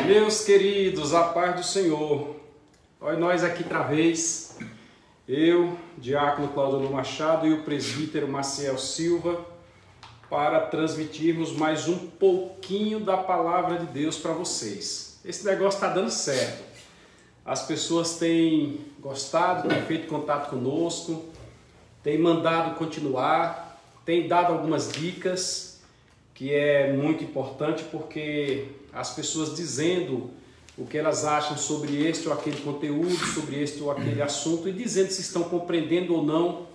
Meus queridos, a paz do Senhor. Olha nós aqui outra vez, eu, diácono Claudionor Machado e o presbítero Maciel Silva, para transmitirmos mais um pouquinho da palavra de Deus para vocês. Esse negócio está dando certo. As pessoas têm gostado, têm feito contato conosco, têm mandado continuar, têm dado algumas dicas, que é muito importante porque as pessoas dizendo o que elas acham sobre este ou aquele conteúdo, sobre este ou aquele assunto e dizendo se estão compreendendo ou não,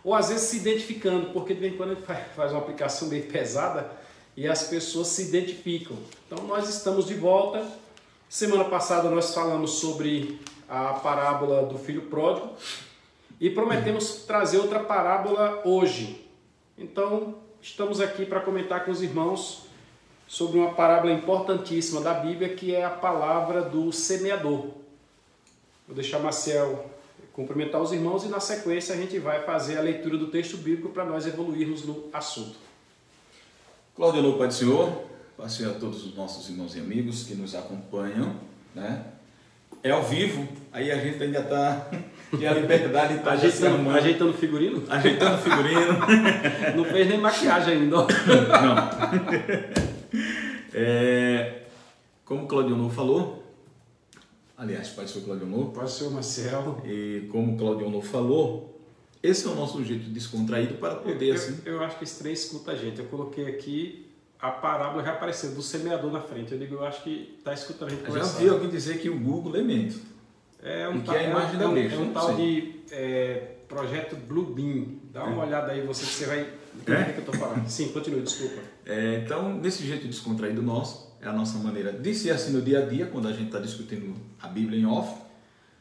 ou às vezes se identificando, porque de vez em quando a gente faz uma aplicação meio pesada e as pessoas se identificam. Então nós estamos de volta. Semana passada nós falamos sobre a parábola do filho pródigo e prometemos trazer outra parábola hoje. Então estamos aqui para comentar com os irmãos sobre uma parábola importantíssima da Bíblia, que é a palavra do semeador. Vou deixar Maciel cumprimentar os irmãos e na sequência a gente vai fazer a leitura do texto bíblico para nós evoluirmos no assunto. Claudionor, Pai do Senhor, passe a todos os nossos irmãos e amigos que nos acompanham, né? É ao vivo, aí a gente ainda está tem a liberdade de estar ajeitando figurino? Ajeitando figurino. Não fez nem maquiagem ainda. Não. Como o Claudionor falou, aliás, Pai do Senhor Claudionor, Pai do Senhor Maciel, e como o Claudionor falou, esse é o nosso jeito descontraído para poder eu acho que esse trem escuta a gente. Eu coloquei aqui, a parábola já apareceu do semeador na frente. Eu acho que está escutando a gente conversar. Já vi alguém dizer que o Google é mente. É um tal de projeto Bluebeam. Dá uma olhada aí, você vai entender o que eu estou falando. Sim, continue, desculpa. Então, desse jeito descontraído nosso, é a nossa maneira de ser assim no dia a dia, quando a gente está discutindo a Bíblia em off.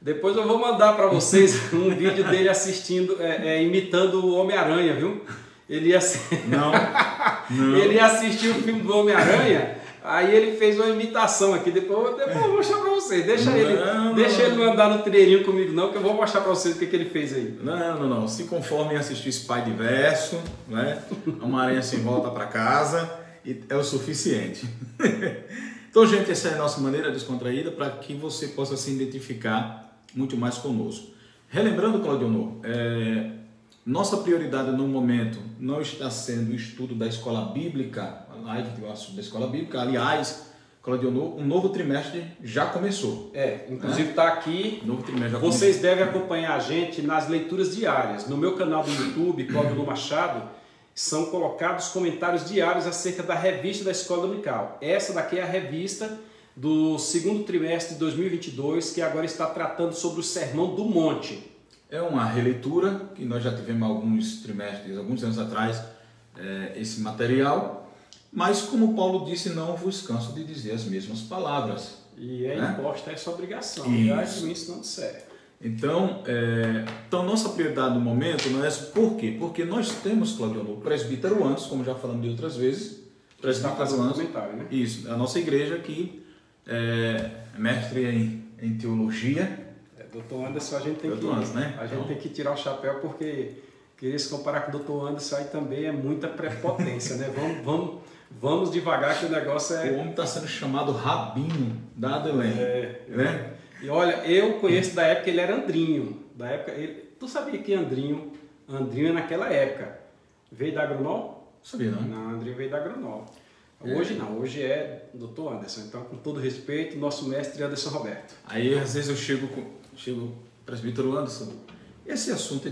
Depois eu vou mandar para vocês um vídeo dele assistindo, imitando o Homem-Aranha, viu? Ele ia assistir o filme do Homem-Aranha, aí ele fez uma imitação aqui, depois eu vou mostrar para vocês. Deixa ele não andar no treininho comigo não, que eu vou mostrar para vocês o que ele fez aí. Não. Se conformem em assistir Spider-Verse, né? Uma aranha sem volta para casa, e é o suficiente. Então, gente, essa é a nossa maneira descontraída para que você possa se identificar muito mais conosco. Relembrando, Claudionor, nossa prioridade no momento não está sendo o estudo da escola bíblica, a live do assunto da escola bíblica. Aliás, Claudionor, um novo trimestre já começou. Inclusive está aqui. Novo trimestre já Vocês devem acompanhar a gente nas leituras diárias. No meu canal do YouTube, Claudionor Machado, são colocados comentários diários acerca da revista da Escola Dominical. Essa daqui é a revista do segundo trimestre de 2022, que agora está tratando sobre o Sermão do Monte. É uma releitura, que nós já tivemos alguns trimestres, alguns anos atrás, esse material, mas como Paulo disse, não vos canso de dizer as mesmas palavras. E imposta essa obrigação, já de mim se não disser. Então, nossa prioridade no momento não é por quê? Porque nós temos, Claudionor, o presbítero antes, como já falamos de outras vezes, presbítero antes, né? Isso, a nossa igreja que é mestre em teologia. Doutor Anderson, a gente tem tem que tirar o chapéu porque querer se comparar com o doutor Anderson aí também é muita prepotência, né? Vamos devagar que o negócio O homem está sendo chamado Rabino da Adelém, né? E olha, eu conheço da época que ele era Andrinho. Tu sabia que Andrinho é naquela época veio da Agronol? Sabia, não? Não, Andrinho veio da Agronol. Hoje não, hoje é doutor Anderson. Então, com todo respeito, nosso mestre Anderson Roberto. Aí, às vezes, eu chego presbítero Anderson, esse assunto,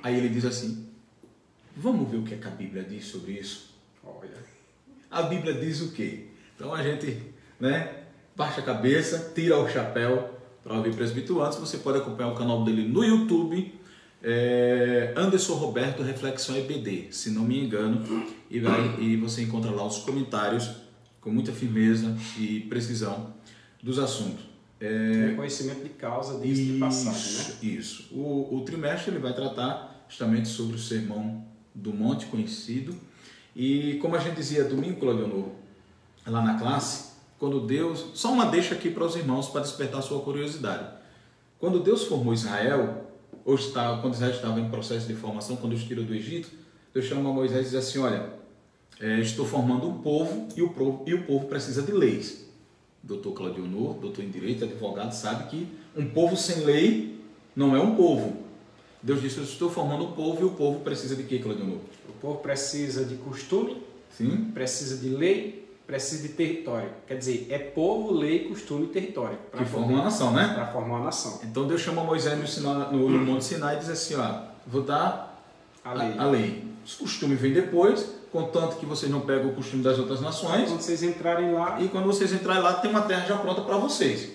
aí ele diz assim, vamos ver o que é que a Bíblia diz sobre isso? Olha. A Bíblia diz o quê? Então, a gente, baixa a cabeça, tira o chapéu para ouvir presbítero Anderson. Você pode acompanhar o canal dele no YouTube, Anderson Roberto Reflexão EBD, se não me engano, e você encontra lá os comentários com muita firmeza e precisão dos assuntos. Conhecimento de causa de passagem, né? Isso. O trimestre ele vai tratar justamente sobre o Sermão do Monte conhecido, e como a gente dizia domingo, Claudionor, lá na classe, quando Deus, só uma deixa aqui para os irmãos para despertar sua curiosidade. Quando Deus formou Israel, quando Israel estava em processo de formação, quando os tirou do Egito, Deus chama Moisés e diz assim, olha, estou formando um povo e o povo precisa de leis. doutor Claudionor, doutor em Direito, advogado, sabe que um povo sem lei não é um povo. Deus disse, eu estou formando um povo, e o povo precisa de quê, Claudionor? O povo precisa de costume, Sim. precisa de lei, precisa de território. Quer dizer, é povo, lei, costume e território. Que forma uma nação, né? Para formar uma nação. Então Deus chama Moisés no Monte Sinai e diz assim, ó, vou dar a lei. Os costumes vêm depois, contanto que vocês não pegam o costume das outras nações. Quando vocês entrarem lá... E quando vocês entrarem lá, tem uma terra já pronta para vocês.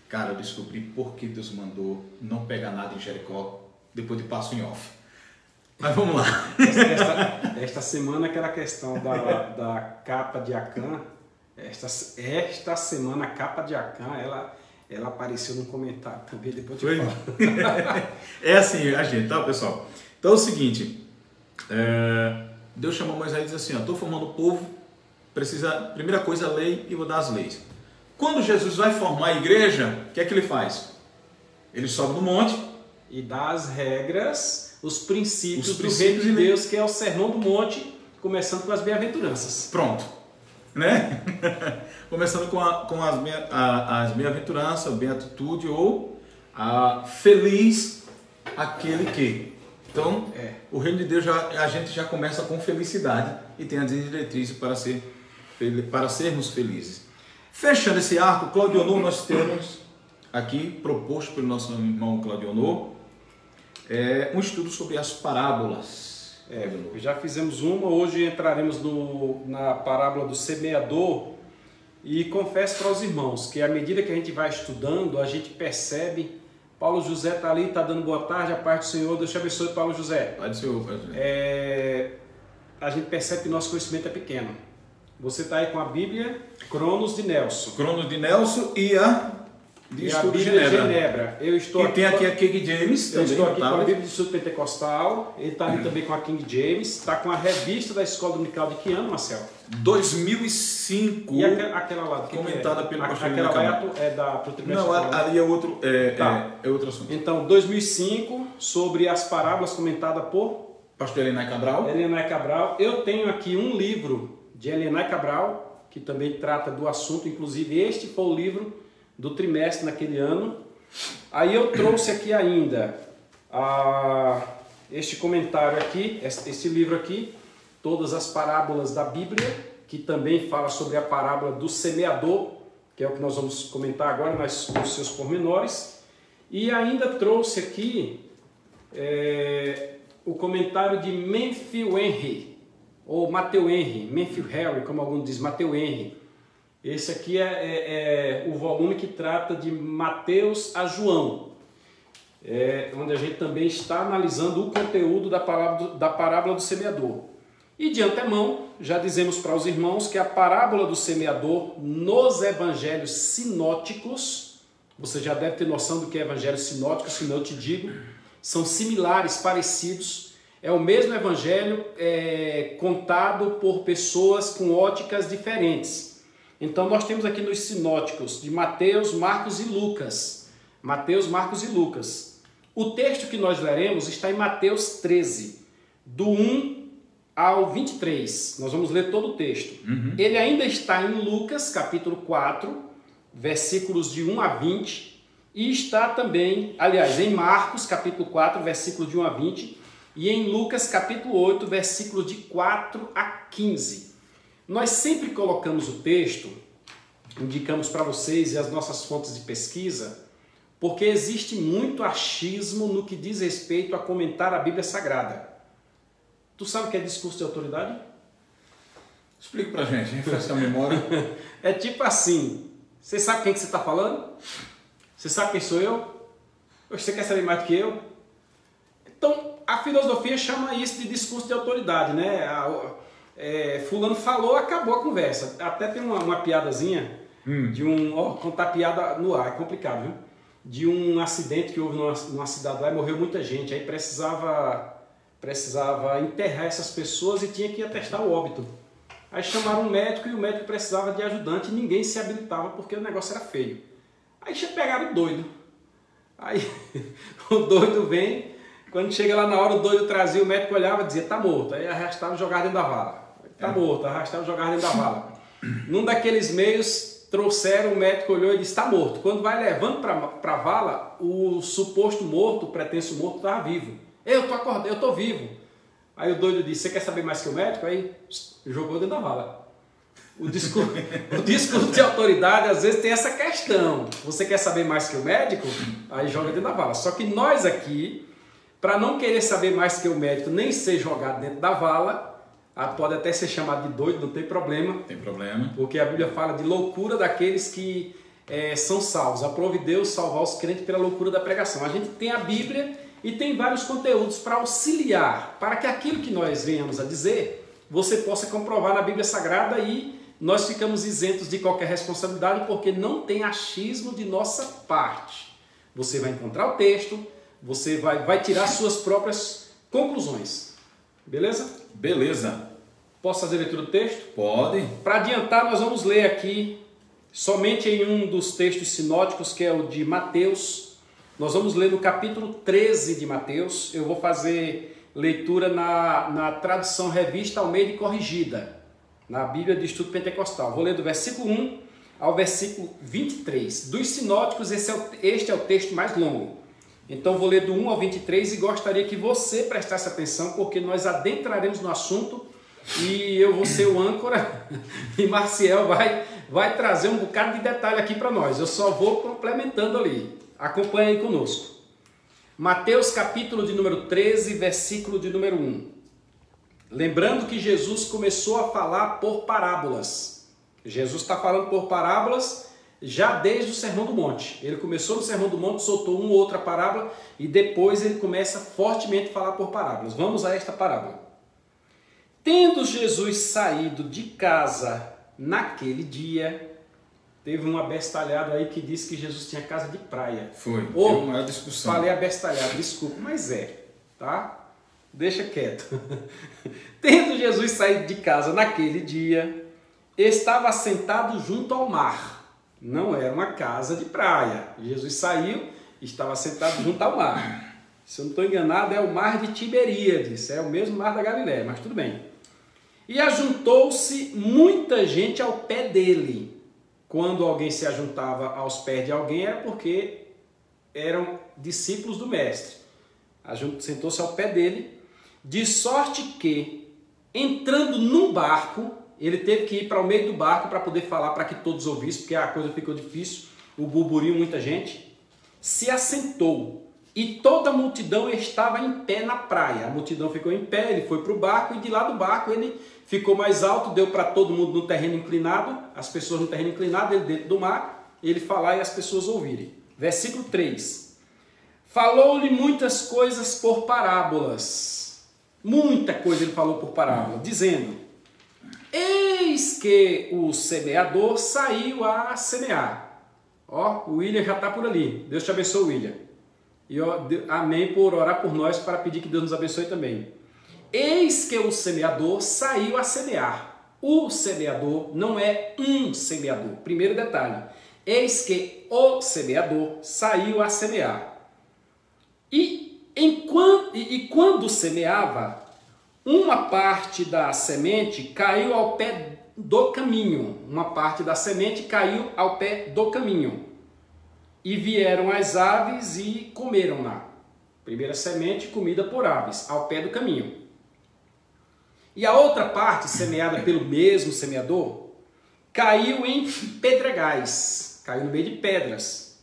Cara, eu descobri por que Deus mandou não pegar nada em Jericó, depois de passo em off. Mas vamos lá. Esta semana, aquela questão da capa de Acã, esta semana a capa de Acã, ela apareceu no comentário também, depois eu te falo. É assim, a gente, tá, pessoal? Então é o seguinte, Deus chamou Moisés e disse assim, estou formando o povo, precisa, primeira coisa, a lei, e vou dar as leis. Quando Jesus vai formar a igreja, o que é que ele faz? Ele sobe no monte e dá as regras, os princípios do reino de Deus, que é o Sermão do Monte, começando com as bem-aventuranças. Pronto, né? Começando com as bem-aventuranças, a beatitude ou a feliz aquele que. Então, o reino de Deus, a gente já começa com felicidade e tem as diretrizes para sermos felizes. Fechando esse arco, Claudionor, nós temos aqui, proposto pelo nosso irmão Claudionor, um estudo sobre as parábolas. Já fizemos uma, hoje entraremos na parábola do semeador, e confesso para os irmãos que à medida que a gente vai estudando, a gente percebe. Paulo José está ali, está dando boa tarde, a paz do Senhor, Deus te abençoe, Paulo José. Pai do Senhor. A gente percebe que nosso conhecimento é pequeno. Você está aí com a Bíblia Cronos de Nelson. Cronos de Nelson e a de Estudo de Genebra. Eu estou e aqui tem aqui a King James. Eu estou aqui com a Bíblia de Estudo Pentecostal. Ele está ali também com a King James. Está com a revista da Escola Dominical de que ano, Marcel? 2005. E aquela lá? Comentada pelo pastor Aquela lá é pro trimestre. Não, ali é outro, é outro assunto. Então, 2005, sobre as parábolas comentadas por pastor Elenay Cabral. Elenay Cabral. Eu tenho aqui um livro de Elenay Cabral, que também trata do assunto. Inclusive, este foi o livro do trimestre naquele ano. Aí eu trouxe aqui ainda este comentário aqui, este livro aqui, Todas as Parábolas da Bíblia, que também fala sobre a parábola do semeador, que é o que nós vamos comentar agora, mas com os seus pormenores. E ainda trouxe aqui o comentário de Matthew Henry, ou Matthew Henry, Matthew Henry, como alguns dizem, Matthew Henry. Esse aqui é o volume que trata de Mateus a João, onde a gente também está analisando o conteúdo da parábola do semeador. E de antemão, já dizemos para os irmãos que a parábola do semeador nos evangelhos sinóticos, você já deve ter noção do que é evangelho sinótico, se não eu te digo, são similares, parecidos, é o mesmo evangelho contado por pessoas com óticas diferentes. Então nós temos aqui nos sinóticos de Mateus, Marcos e Lucas. Mateus, Marcos e Lucas. O texto que nós leremos está em Mateus 13, do 1 ao 23. Nós vamos ler todo o texto. Ele ainda está em Lucas, capítulo 4, versículos de 1 a 20. E está também, aliás, em Marcos, capítulo 4, versículo de 1 a 20. E em Lucas, capítulo 8, versículo de 4 a 15. Nós sempre colocamos o texto, indicamos para vocês e as nossas fontes de pesquisa, porque existe muito achismo no que diz respeito a comentar a Bíblia Sagrada. Tu sabe o que é discurso de autoridade? Explica pra gente, refresca a memória. É tipo assim, você sabe quem que você está falando? Você sabe quem sou eu? Você quer saber mais do que eu? Então, a filosofia chama isso de discurso de autoridade, né? Fulano falou, acabou a conversa. Até tem uma piadazinha de contar piada no ar, é complicado, viu? De um acidente que houve numa cidade lá e morreu muita gente. Aí precisava enterrar essas pessoas e tinha que atestar o óbito. Aí chamaram um médico e o médico precisava de ajudante e ninguém se habilitava porque o negócio era feio. Aí pegaram o doido. Aí o doido vem, quando chega lá na hora o doido trazia, o médico olhava e dizia, tá morto. Aí arrastava e jogava dentro da vala. Tá morto, arrastava e jogava dentro da vala. Num daqueles meios trouxeram, o médico olhou e disse, está morto. Quando vai levando para a vala, o suposto morto, o pretenso morto, estava vivo. Eu estou acordado, eu estou vivo. Aí o doido disse, você quer saber mais que o médico? Aí jogou dentro da vala. O discurso de autoridade às vezes tem essa questão. Você quer saber mais que o médico? Aí joga dentro da vala. Só que nós aqui, para não querer saber mais que o médico, nem ser jogado dentro da vala, pode até ser chamado de doido, não tem problema. Tem problema. Porque a Bíblia fala de loucura daqueles que são salvos. Aprove Deus salvar os crentes pela loucura da pregação. A gente tem a Bíblia e tem vários conteúdos para auxiliar, para que aquilo que nós venhamos a dizer, você possa comprovar na Bíblia Sagrada e nós ficamos isentos de qualquer responsabilidade, porque não tem achismo de nossa parte. Você vai encontrar o texto, você vai tirar suas próprias conclusões. Beleza? Beleza. Posso fazer a leitura do texto? Pode. Para adiantar, nós vamos ler aqui, somente em um dos textos sinóticos, que é o de Mateus. Nós vamos ler no capítulo 13 de Mateus. Eu vou fazer leitura na tradução Revista Almeida e Corrigida, na Bíblia de Estudo Pentecostal. Vou ler do versículo 1 ao versículo 23. Dos sinóticos, este é o texto mais longo. Então vou ler do 1 ao 23 e gostaria que você prestasse atenção, porque nós adentraremos no assunto e eu vou ser o âncora e Marciel vai trazer um bocado de detalhe aqui para nós. Eu só vou complementando ali. Acompanhe aí conosco. Mateus capítulo de número 13, versículo de número 1. Lembrando que Jesus começou a falar por parábolas. Jesus está falando por parábolas já desde o Sermão do Monte. Ele começou no Sermão do Monte, soltou uma ou outra parábola e depois ele começa fortemente a falar por parábolas. Vamos a esta parábola. Tendo Jesus saído de casa naquele dia, teve um abestalhado aí que disse que Jesus tinha casa de praia. Foi, deu uma discussão. Falei abestalhado, desculpa, mas tá? Deixa quieto. Tendo Jesus saído de casa naquele dia, estava sentado junto ao mar. Não era uma casa de praia. Jesus saiu e estava sentado junto ao mar. Se eu não estou enganado, é o mar de Tiberíades. É o mesmo mar da Galileia, mas tudo bem. E ajuntou-se muita gente ao pé dele. Quando alguém se ajuntava aos pés de alguém, era porque eram discípulos do mestre. Sentou-se ao pé dele, de sorte que, entrando num barco, ele teve que ir para o meio do barco para poder falar para que todos ouvissem, porque a coisa ficou difícil, o burburinho, muita gente, se assentou e toda a multidão estava em pé na praia. A multidão ficou em pé, ele foi para o barco e de lá do barco ele ficou mais alto, deu para todo mundo no terreno inclinado, as pessoas no terreno inclinado, ele dentro do mar, ele falar e as pessoas ouvirem. Versículo 3. Falou-lhe muitas coisas por parábolas. Muita coisa ele falou por parábola, dizendo: eis que o semeador saiu a semear. Ó, o William já está por ali. Deus te abençoe, William. E amém por orar por nós, para pedir que Deus nos abençoe também. Eis que o semeador saiu a semear. O semeador não é um semeador. Primeiro detalhe. Eis que o semeador saiu a semear. E quando semeava, uma parte da semente caiu ao pé do caminho. Uma parte da semente caiu ao pé do caminho. E vieram as aves e comeram-na. Primeira semente comida por aves, ao pé do caminho. E a outra parte, semeada pelo mesmo semeador, caiu em pedregais, caiu no meio de pedras,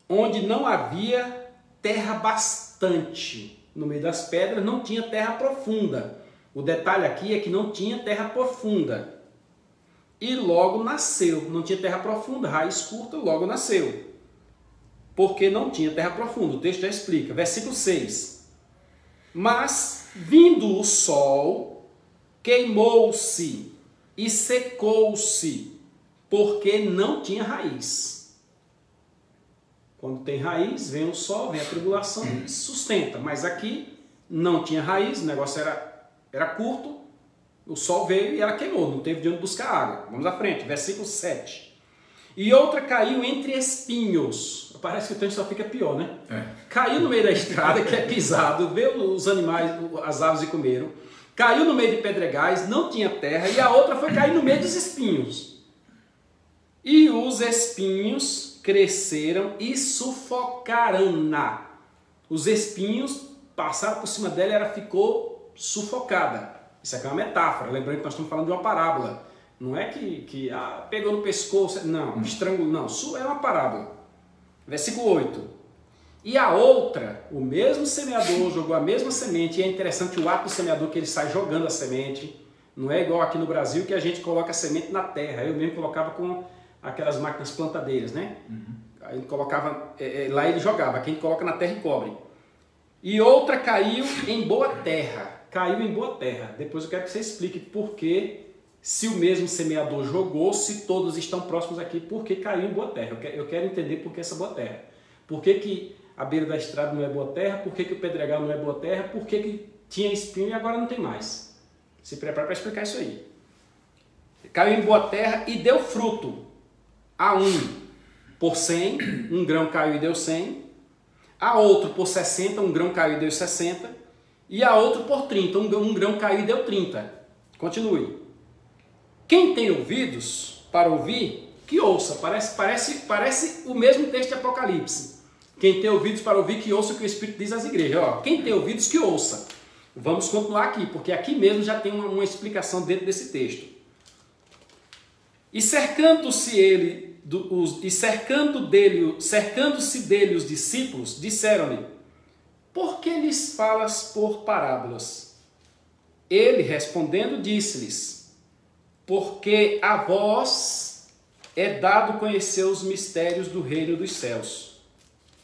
onde não havia terra bastante. No meio das pedras não tinha terra profunda. O detalhe aqui é que não tinha terra profunda. E logo nasceu. Não tinha terra profunda, raiz curta, logo nasceu. Porque não tinha terra profunda. O texto já explica. Versículo 6. Mas, vindo o sol, queimou-se e secou-se, porque não tinha raiz. Quando tem raiz, vem o sol, vem a tribulação e sustenta. Mas aqui não tinha raiz, o negócio era curto, o sol veio e ela queimou, não teve de onde buscar água. Vamos à frente, versículo 7. E outra caiu entre espinhos. Parece que o tempo só fica pior, né? Caiu no meio da estrada, que é pisado, veio os animais, as aves e comeram. Caiu no meio de pedregais, não tinha terra. E a outra foi cair no meio dos espinhos. E os espinhos cresceram e sufocaram-na. Os espinhos passaram por cima dela e ela ficou sufocada. Isso aqui é uma metáfora, lembrando que nós estamos falando de uma parábola. Não é que pegou no pescoço, não, estrangulou, não, é uma parábola. Versículo 8. E a outra, o mesmo semeador jogou a mesma semente, e é interessante o ato do semeador que ele sai jogando a semente. Não é igual aqui no Brasil que a gente coloca a semente na terra. Eu mesmo colocava com aquelas máquinas plantadeiras, né? Aí ele colocava, lá ele jogava, aqui a gente coloca na terra e cobre. E outra caiu em boa terra. Caiu em boa terra. Depois eu quero que você explique por que, se o mesmo semeador jogou, se todos estão próximos aqui, por que caiu em boa terra? Eu quero entender por que essa boa terra. Por que a beira da estrada não é boa terra? Por que o pedregal não é boa terra? Por que tinha espinho e agora não tem mais? Se prepara para explicar isso aí. Caiu em boa terra e deu fruto. A um por 100, um grão caiu e deu 100. A outro por 60, um grão caiu e deu 60. E a outro por 30, um grão caiu e deu 30. Continue. Quem tem ouvidos para ouvir, que ouça. Parece o mesmo texto de Apocalipse. Quem tem ouvidos para ouvir, que ouça o que o Espírito diz às igrejas. Ó, quem tem ouvidos, que ouça. Vamos continuar aqui, porque aqui mesmo já tem uma explicação dentro desse texto. E cercando-se dele os discípulos, disseram-lhe: por que lhes falas por parábolas? Ele, respondendo, disse-lhes: porque a vós é dado conhecer os mistérios do reino dos céus,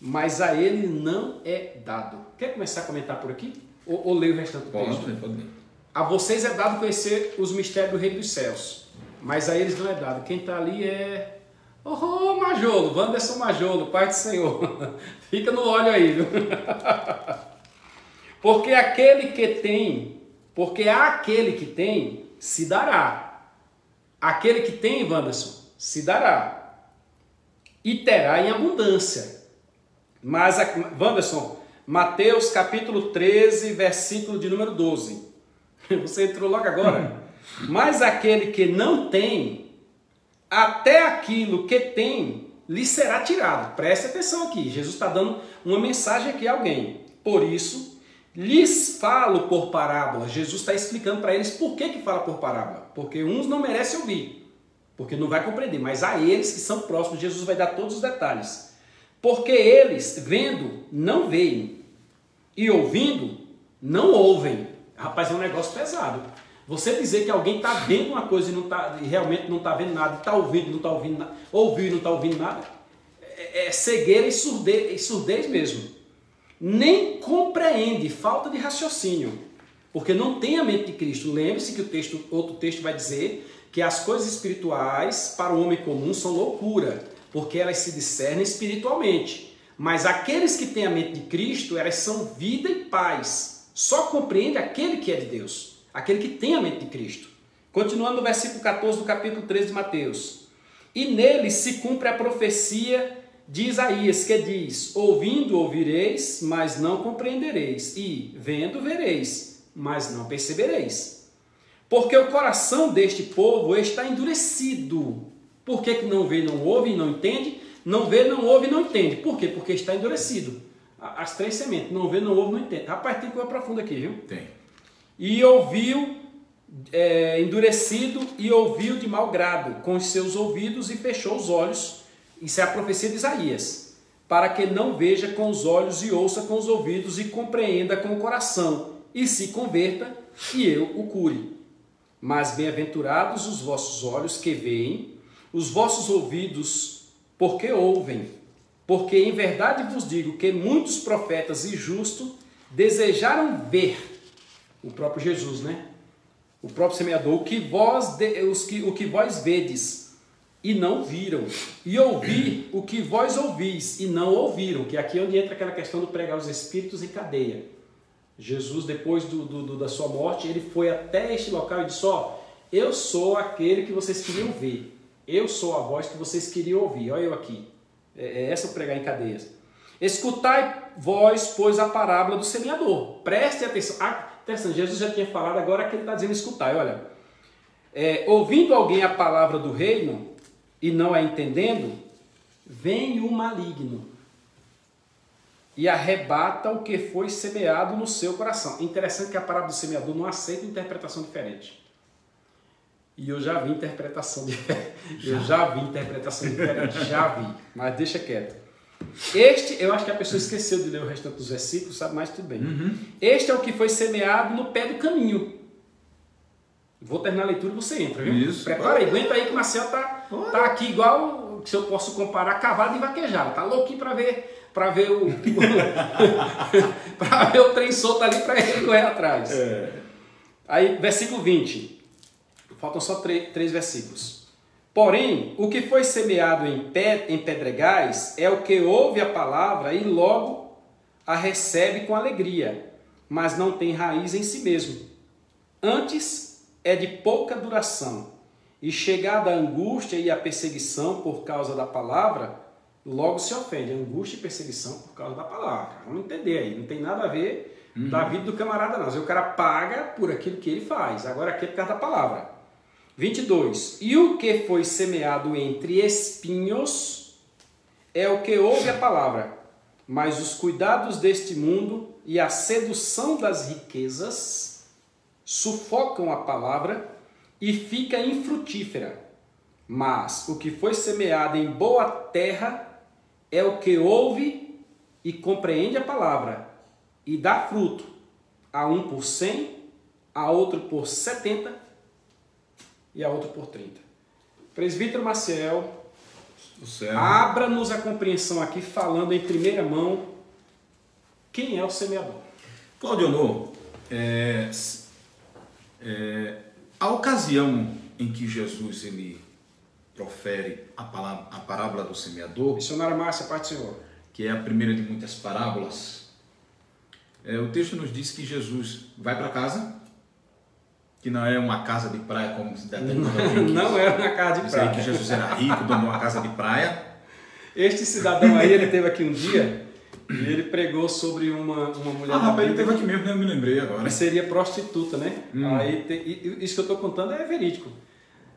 mas a ele não é dado. Quer começar a comentar por aqui? Ou ler o restante do texto? Pode. A vocês é dado conhecer os mistérios do reino dos céus, mas a eles não é dado. Quem está ali é... Majolo, Wanderson Majolo, Pai do Senhor. Fica no olho aí, viu? Porque aquele que tem, se dará. Aquele que tem, Wanderson, se dará. E terá em abundância. Mas, Wanderson, Mateus capítulo 13, versículo de número 12. Você entrou logo agora. Mas aquele que não tem, até aquilo que tem lhe será tirado. Preste atenção aqui. Jesus está dando uma mensagem aqui a alguém. Por isso, lhes falo por parábola. Jesus está explicando para eles por que fala por parábola. Porque uns não merecem ouvir, porque não vai compreender. Mas a eles que são próximos, Jesus vai dar todos os detalhes. Porque eles, vendo, não veem, e ouvindo, não ouvem. Rapaz, é um negócio pesado. Você dizer que alguém está vendo uma coisa e realmente não está vendo nada, está ouvindo e não está ouvindo nada, ouviu e não está ouvindo nada, é cegueira e surdez mesmo. Nem compreende, falta de raciocínio, porque não tem a mente de Cristo. Lembre-se que outro texto vai dizer que as coisas espirituais para o homem comum são loucura, porque elas se discernem espiritualmente. Mas aqueles que têm a mente de Cristo, elas são vida e paz. Só compreende aquele que é de Deus, aquele que tem a mente de Cristo. Continuando no versículo 14 do capítulo 13 de Mateus. E nele se cumpre a profecia de Isaías, que diz: ouvindo ouvireis, mas não compreendereis, e vendo vereis, mas não percebereis. Porque o coração deste povo está endurecido. Por que não vê, não ouve e não entende? Não vê, não ouve e não entende. Por quê? Porque está endurecido. As três sementes: não vê, não ouve, não entende. Rapaz, tem coisa profunda aqui, viu? Tem. E ouviu, endurecido, e ouviu de mau grado com os seus ouvidos e fechou os olhos. Isso é a profecia de Isaías. Para que não veja com os olhos e ouça com os ouvidos e compreenda com o coração e se converta e eu o cure. Mas bem-aventurados os vossos olhos que veem, os vossos ouvidos porque ouvem. Porque em verdade vos digo que muitos profetas e justos desejaram ver o próprio Jesus, né? O próprio semeador, o que vós vedes e não viram, e ouvir o que vós ouvis e não ouviram, que é aqui onde entra aquela questão do pregar os espíritos em cadeia. Jesus, depois da sua morte, ele foi até este local e disse: ó, eu sou aquele que vocês queriam ver, eu sou a voz que vocês queriam ouvir, olha eu aqui. É essa o pregar em cadeias. Escutai vós, pois, a parábola do semeador. Preste atenção. Interessante, Jesus já tinha falado, agora que ele está dizendo escutai. Olha, ouvindo alguém a palavra do reino, e não a entendendo, vem o maligno e arrebata o que foi semeado no seu coração. Interessante que a parábola do semeador não aceita interpretação diferente. E eu já vi interpretação diferente. Já vi, mas deixa quieto. Eu acho que a pessoa esqueceu de ler o restante dos versículos, sabe? Mas tudo bem. Este é o que foi semeado no pé do caminho. Vou terminar a leitura e você entra, viu? Isso. Prepara aí, aguenta aí que o Marcelo tá aqui igual, se eu posso comparar, cavalo e vaquejada. Tá louquinho para ver o para ver o trem solto ali para ele correr atrás. Aí, versículo 20. Faltam só três versículos. Porém, o que foi semeado em pedregais é o que ouve a palavra e logo a recebe com alegria, mas não tem raiz em si mesmo. Antes é de pouca duração, e chegada a angústia e a perseguição por causa da palavra, logo se ofende. Angústia e perseguição por causa da palavra. Vamos entender aí, não tem nada a ver da vida do camarada não. O cara paga por aquilo que ele faz, agora aqui é por causa da palavra. 22. E o que foi semeado entre espinhos é o que ouve a palavra, mas os cuidados deste mundo e a sedução das riquezas sufocam a palavra e fica infrutífera. Mas o que foi semeado em boa terra é o que ouve e compreende a palavra e dá fruto, a um por 100, a outro por 70 e a outro por 30. Presbítero Maciel, abra-nos a compreensão aqui, falando em primeira mão, quem é o semeador? Claudionor, a ocasião em que Jesus ele profere a parábola do semeador, missionário Márcia, Pai do Senhor, que é a primeira de muitas parábolas, o texto nos diz que Jesus vai para casa, que não é uma casa de praia como se determina. Não é uma casa de praia. Que Jesus era rico, dono de uma casa de praia. Este cidadão aí, ele teve aqui um dia e ele pregou sobre uma mulher. Rapaz, ele teve aqui mesmo, eu me lembrei agora. Que seria prostituta, né? Aí, isso que eu estou contando é verídico.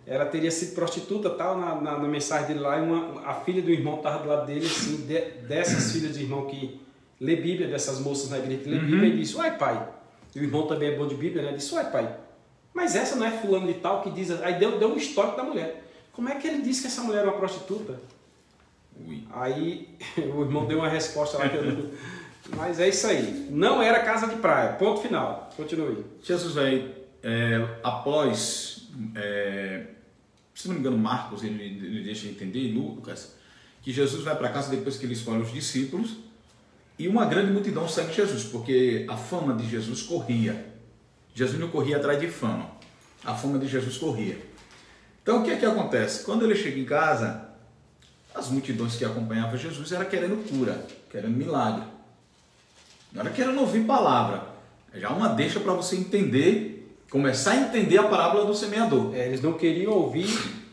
Ela teria sido prostituta, tal, na mensagem dele lá, e a filha do irmão estava do lado dele, assim, dessas filhas de irmão que lê Bíblia, dessas moças na igreja que lê Bíblia, e disse: uai, pai. E o irmão também é bom de Bíblia, né? Disse: uai, pai. Mas essa não é fulano de tal que diz... Aí deu um histórico da mulher. Como é que ele disse que essa mulher era uma prostituta? Aí o irmão deu uma resposta lá que eu... Mas é isso aí. Não era casa de praia. Ponto final. Continue. Jesus vai, após... se não me engano, Marcos, ele deixa entender, e Lucas, que Jesus vai para casa depois que ele escolhe os discípulos e uma grande multidão segue Jesus, porque a fama de Jesus corria. Jesus não corria atrás de fama, a fama de Jesus corria. Então o que é que acontece? Quando ele chega em casa, as multidões que acompanhavam Jesus eram querendo cura, querendo milagre. Não era querendo ouvir palavra. Já uma deixa para você entender, começar a entender a parábola do semeador. Eles não queriam ouvir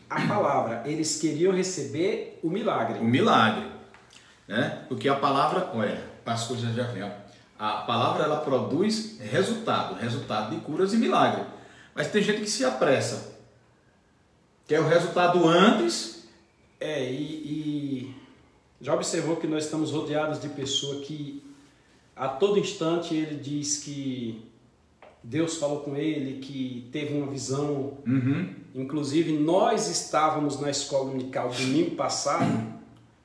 a palavra, eles queriam receber o milagre. O milagre, né? Porque a palavra, olha, pastor já vem, ó. A palavra ela produz resultado de curas e milagre. Mas tem gente que se apressa. Quer o resultado antes. E já observou que nós estamos rodeados de pessoa que a todo instante ele diz que Deus falou com ele, que teve uma visão. Inclusive nós estávamos na escola dominical domingo passado,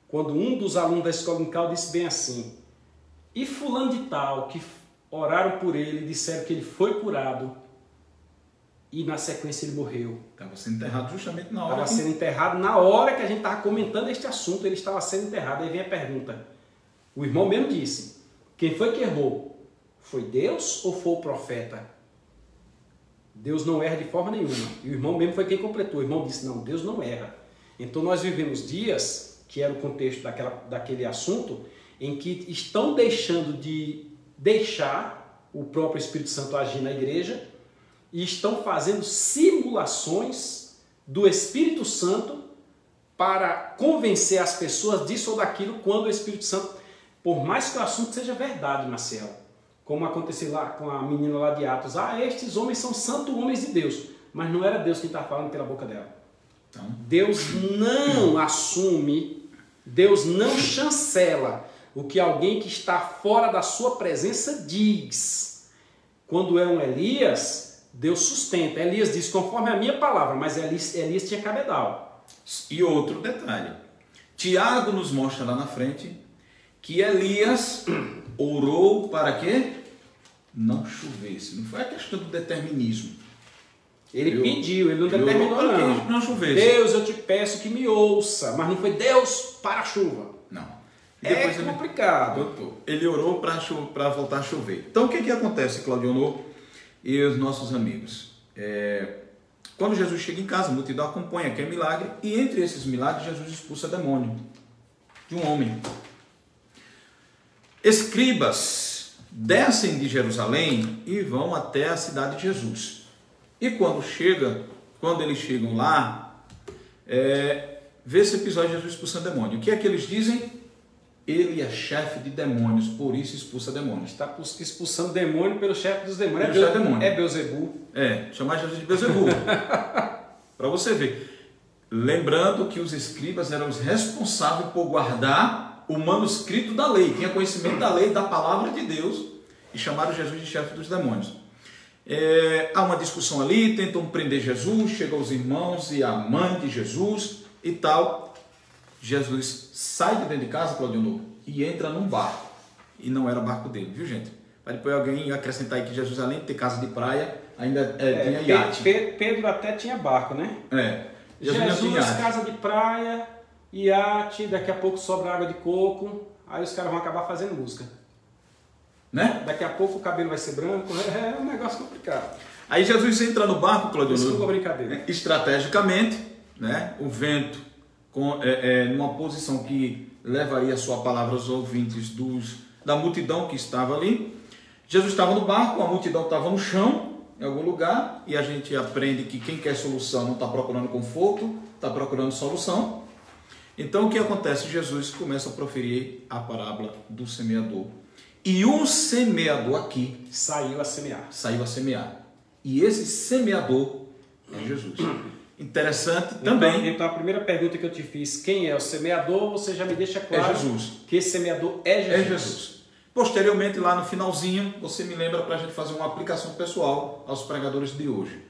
quando um dos alunos da escola dominical disse bem assim: e fulano de tal, que oraram por ele, disseram que ele foi curado e na sequência ele morreu. Estava sendo enterrado justamente na hora. Estava sendo enterrado na hora que a gente estava comentando este assunto, ele estava sendo enterrado. Aí vem a pergunta. O irmão mesmo disse: quem foi que errou? Foi Deus ou foi o profeta? Deus não erra de forma nenhuma. E o irmão mesmo foi quem completou. O irmão disse: não, Deus não erra. Então nós vivemos dias, que era o contexto daquele assunto, em que estão deixando de deixar o próprio Espírito Santo agir na igreja e estão fazendo simulações do Espírito Santo para convencer as pessoas disso ou daquilo, quando o Espírito Santo, por mais que o assunto seja verdade, Marcelo, como aconteceu lá com a menina lá de Atos: estes homens são santos homens de Deus, mas não era Deus quem estava falando pela boca dela. Então, Deus não assume, Deus não chancela o que alguém que está fora da sua presença diz. Quando é um Elias, Deus sustenta. Elias diz conforme a minha palavra, mas Elias tinha cabedal. e outro detalhe. Tiago nos mostra lá na frente que Elias orou para que não chovesse. Não foi a questão do determinismo. Ele pediu, ele não determinou orou para não. que não chovesse. Deus, eu te peço que me ouça, mas não foi Deus para a chuva. Não. E É depois complicado. ele orou para voltar a chover. Então o que acontece, Claudionor e os nossos amigos? Quando Jesus chega em casa, a multidão acompanha aquele milagre, e entre esses milagres Jesus expulsa demônio de um homem. Escribas descem de Jerusalém e vão até a cidade de Jesus. E quando eles chegam lá, vê esse episódio de Jesus expulsando demônio. O que é que eles dizem? Ele é chefe de demônios, por isso expulsa demônios. Está expulsando demônio pelo chefe dos demônios. Pelo chefe demônio. É Beelzebu. Chamar Jesus de Beelzebu. Para você ver. Lembrando que os escribas eram os responsáveis por guardar o manuscrito da lei. Tinha conhecimento da lei, da palavra de Deus. E chamaram Jesus de chefe dos demônios. Há uma discussão ali, tentam prender Jesus, chegam os irmãos e a mãe de Jesus e tal. Jesus sai de dentro de casa, Claudionor, e entra num barco. E não era o barco dele, viu, gente? Para depois alguém acrescentar aí que Jesus, além de ter casa de praia, ainda tinha iate. Pedro até tinha barco, né? Jesus casa de praia, iate, daqui a pouco sobra água de coco, aí os caras vão acabar fazendo música. Né? Daqui a pouco o cabelo vai ser branco, é um negócio complicado. Aí Jesus entra no barco, Claudionor. Desculpa a brincadeira. Estrategicamente, né? O vento numa posição que levaria a sua palavra aos ouvintes da multidão que estava ali. Jesus estava no barco, a multidão estava no chão, em algum lugar, e a gente aprende que quem quer solução não está procurando conforto, está procurando solução. Então o que acontece? Jesus começa a proferir a parábola do semeador. E o semeador aqui saiu a semear. E esse semeador é Jesus. Interessante também. Então a primeira pergunta que eu te fiz, quem é o semeador, você já me deixa claro que esse semeador é Jesus. É Jesus. Posteriormente, lá no finalzinho, você me lembra para a gente fazer uma aplicação pessoal aos pregadores de hoje.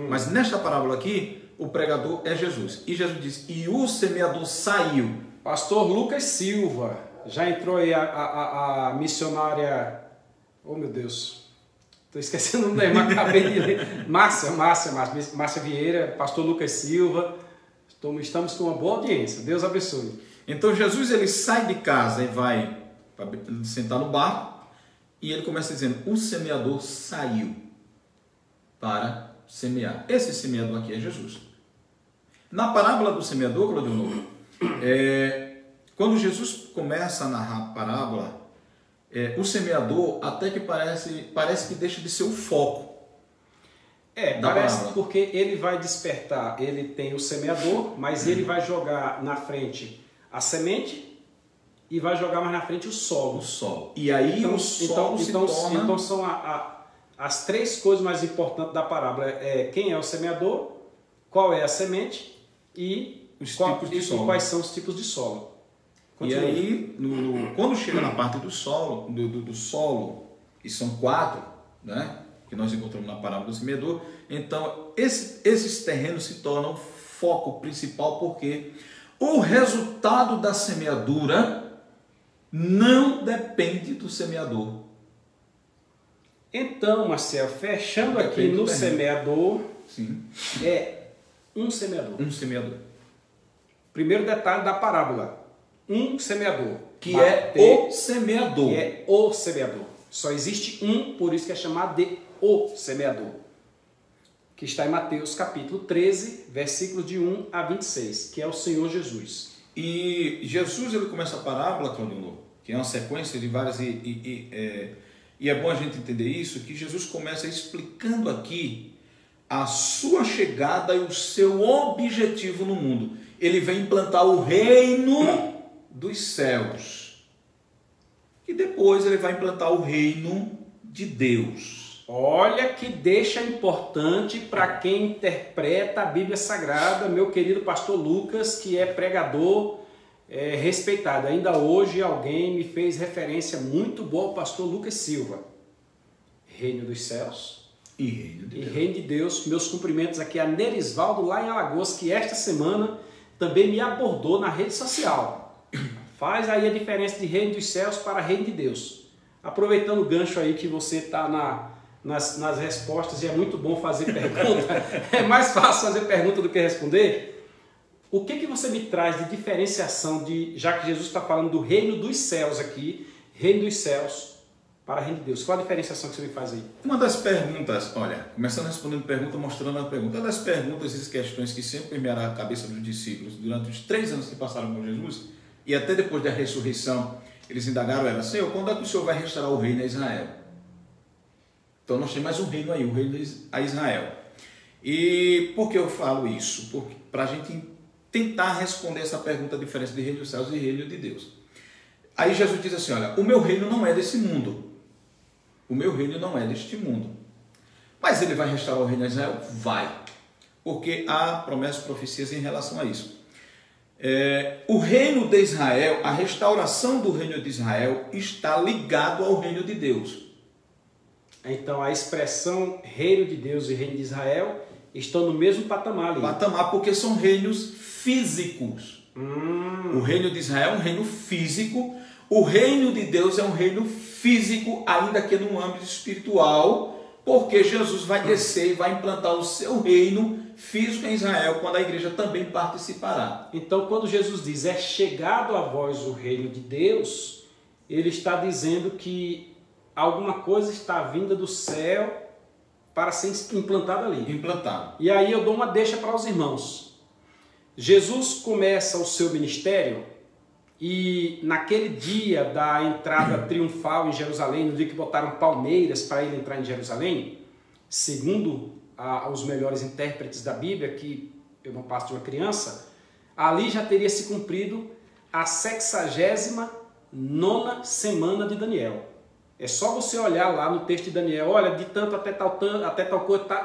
Mas nesta parábola aqui, o pregador é Jesus. E Jesus diz, e o semeador saiu. Pastor Lucas Silva, já entrou aí a missionária, oh meu Deus, estou esquecendo o nome, mas acabei de ler. Márcia Vieira, pastor Lucas Silva, estamos com uma boa audiência, Deus abençoe. Então Jesus ele sai de casa e vai para sentar no barco, e ele começa dizendo, o semeador saiu para semear. Esse semeador aqui é Jesus. Na parábola do semeador, Claudionor, quando Jesus começa a narrar a parábola, o semeador até que parece que deixa de ser o foco. Parece parábola. Porque ele vai despertar, ele tem o semeador, mas ele vai jogar na frente a semente e vai jogar mais na frente o solo. E aí o solo se torna... Então são as três coisas mais importantes da parábola. Quem é o semeador, qual é a semente e quais são os tipos de solo. Continua. E aí, quando chega na parte do solo, do solo, que são 4, né, que nós encontramos na parábola do semeador, então esses terrenos se tornam foco principal, porque o resultado da semeadura não depende do semeador. Então, Marcelo, fechando aqui no semeador, sim, um semeador. Um semeador. Primeiro detalhe da parábola. Um semeador. Que é o semeador. Que é o semeador. Só existe um, por isso que é chamado de o semeador. Que está em Mateus capítulo 13, versículos de 1 a 26, que é o Senhor Jesus. E Jesus ele começa a parábola, Claudionor, que é uma sequência de várias... E é bom a gente entender isso, que Jesus começa explicando aqui a sua chegada e o seu objetivo no mundo. Ele vem implantar o reino dos céus. E depois ele vai implantar o reino de Deus. Olha que deixa importante para quem interpreta a Bíblia Sagrada, meu querido pastor Lucas, que é pregador respeitado. Ainda hoje alguém me fez referência muito boa ao pastor Lucas Silva. Reino dos céus e reino de Deus. Reino de Deus. Meus cumprimentos aqui a Nerisvaldo lá em Alagoas, que esta semana também me abordou na rede social. Faz aí a diferença de reino dos céus para reino de Deus. Aproveitando o gancho aí que você está nas respostas, e é muito bom fazer pergunta, é mais fácil fazer pergunta do que responder. O que você me traz de diferenciação, já que Jesus está falando do reino dos céus aqui, reino dos céus para reino de Deus? Qual a diferenciação que você me faz aí? Uma das perguntas, olha, começando respondendo pergunta, mostrando a pergunta, uma das perguntas e questões que sempre permearam a cabeça dos discípulos durante os 3 anos que passaram com Jesus, e até depois da ressurreição, eles indagaram ela: Senhor, quando é que o Senhor vai restaurar o reino a Israel? Então nós temos mais um reino aí, o reino a Israel. E por que eu falo isso? Para a gente tentar responder essa pergunta, a diferença de reino dos céus e reino de Deus. Aí Jesus diz assim: olha, o meu reino não é desse mundo. O meu reino não é deste mundo. Mas ele vai restaurar o reino a Israel? Vai. Porque há promessas e profecias em relação a isso. O reino de Israel, a restauração do reino de Israel está ligado ao reino de Deus. Então a expressão reino de Deus e reino de Israel estão no mesmo patamar ali. Patamar, porque são reinos físicos. O reino de Israel é um reino físico, o reino de Deus é um reino físico, ainda que no âmbito espiritual, porque Jesus vai descer e vai implantar o seu reino físico em Israel, quando a igreja também participará. Então, quando Jesus diz, é chegado a vós o reino de Deus, ele está dizendo que alguma coisa está vinda do céu para ser implantada ali. Implantado. E aí eu dou uma deixa para os irmãos. Jesus começa o seu ministério e naquele dia da entrada triunfal em Jerusalém, no dia que botaram palmeiras para ele entrar em Jerusalém, segundo os melhores intérpretes da Bíblia, que eu não passo de uma criança, ali já teria se cumprido a 69ª semana de Daniel. É só você olhar lá no texto de Daniel, olha, de tanto até tal coisa,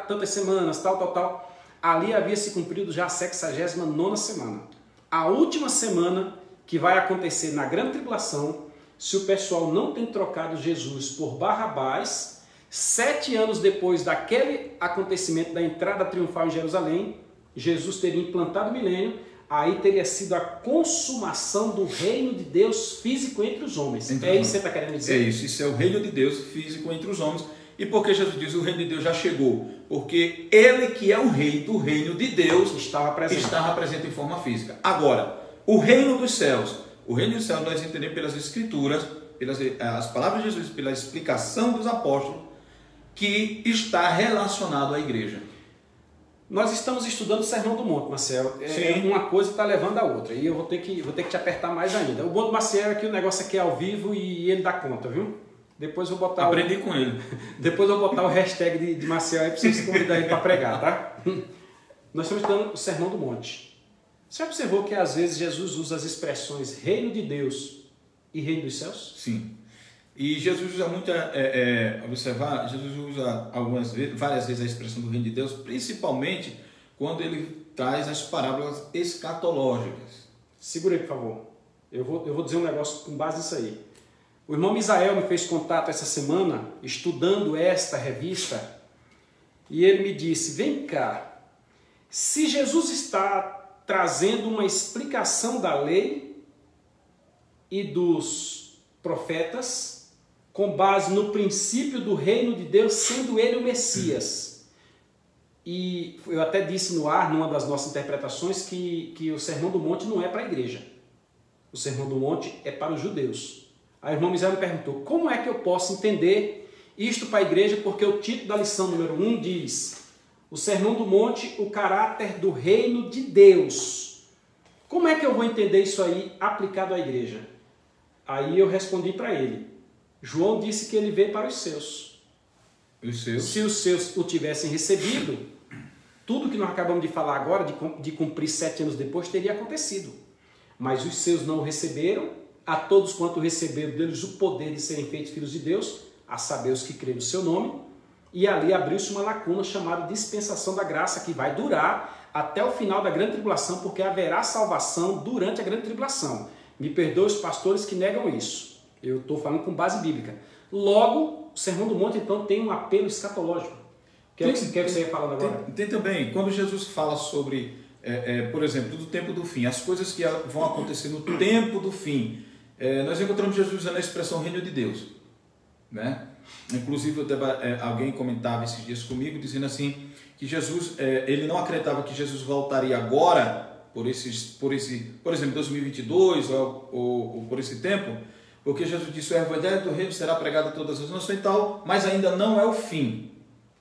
tantas semanas, tal. Ali havia se cumprido já a 69ª semana. A última semana que vai acontecer na grande tribulação, se o pessoal não tem trocado Jesus por Barrabás, 7 anos depois daquele acontecimento da entrada triunfal em Jerusalém, Jesus teria implantado o milênio, aí teria sido a consumação do reino de Deus físico entre os homens. É isso que você está querendo dizer? É isso é o reino de Deus físico entre os homens. E por que Jesus diz o reino de Deus já chegou? Porque ele que é o rei do reino de Deus estava presente em forma física. Agora, o reino dos céus nós entendemos pelas escrituras, as palavras de Jesus, pela explicação dos apóstolos, que está relacionado à igreja. Nós estamos estudando o Sermão do Monte, Marcelo. Uma coisa está levando a outra. E eu vou ter que te apertar mais ainda. O bom do Marcelo é que o negócio aqui é ao vivo e ele dá conta, viu? Depois eu vou botar Aprendi com ele. Depois eu vou botar o hashtag de Marcelo aí para vocês convidar ele para pregar, tá? Nós estamos estudando o Sermão do Monte. Você observou que às vezes Jesus usa as expressões reino de Deus e reino dos céus? Sim. E Jesus usa muito, observar, Jesus usa várias vezes a expressão do reino de Deus, principalmente quando ele traz as parábolas escatológicas. Segura aí, por favor. Eu vou dizer um negócio com base nisso aí. O irmão Misael me fez contato essa semana, estudando esta revista, e ele me disse, vem cá, se Jesus está trazendo uma explicação da lei e dos profetas, com base no princípio do reino de Deus, sendo ele o Messias. E eu até disse no ar, numa das nossas interpretações, que o Sermão do Monte não é para a igreja. O Sermão do Monte é para os judeus. Aí o irmão Misael me perguntou, como é que eu posso entender isto para a igreja? Porque o título da lição número 1 diz, o Sermão do Monte, o caráter do reino de Deus. Como é que eu vou entender isso aí aplicado à igreja? Aí eu respondi para ele, João disse que ele veio para os seus. Os seus? Se os seus o tivessem recebido, tudo que nós acabamos de falar agora, de cumprir 7 anos depois, teria acontecido. Mas os seus não o receberam, a todos quanto receberam deles o poder de serem feitos filhos de Deus, a saber os que creem no seu nome, e ali abriu-se uma lacuna chamada dispensação da graça, que vai durar até o final da grande tribulação, porque haverá salvação durante a grande tribulação. Me perdoe os pastores que negam isso. Eu estou falando com base bíblica. Logo, o Sermão do Monte, então, tem um apelo escatológico. O que você ia falando agora? Tem também, quando Jesus fala sobre, por exemplo, do tempo do fim, as coisas que vão acontecer no tempo do fim. Nós encontramos Jesus usando a expressão reino de Deus, né? Inclusive, alguém comentava esses dias comigo, dizendo assim, que Jesus, ele não acreditava que Jesus voltaria agora, por exemplo, 2022 ou por esse tempo, porque Jesus disse, o evangelho do reino será pregado a todas as nações e tal, mas ainda não é o fim.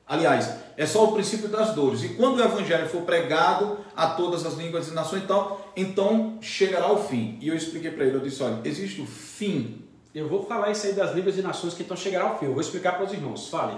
Aliás, é só o princípio das dores. E quando o evangelho for pregado a todas as línguas e nações e tal, então chegará o fim. E eu expliquei para ele, eu disse, olha, existe o fim. Eu vou falar isso aí das línguas e nações que então chegará ao fim. Eu vou explicar para os irmãos. Fale.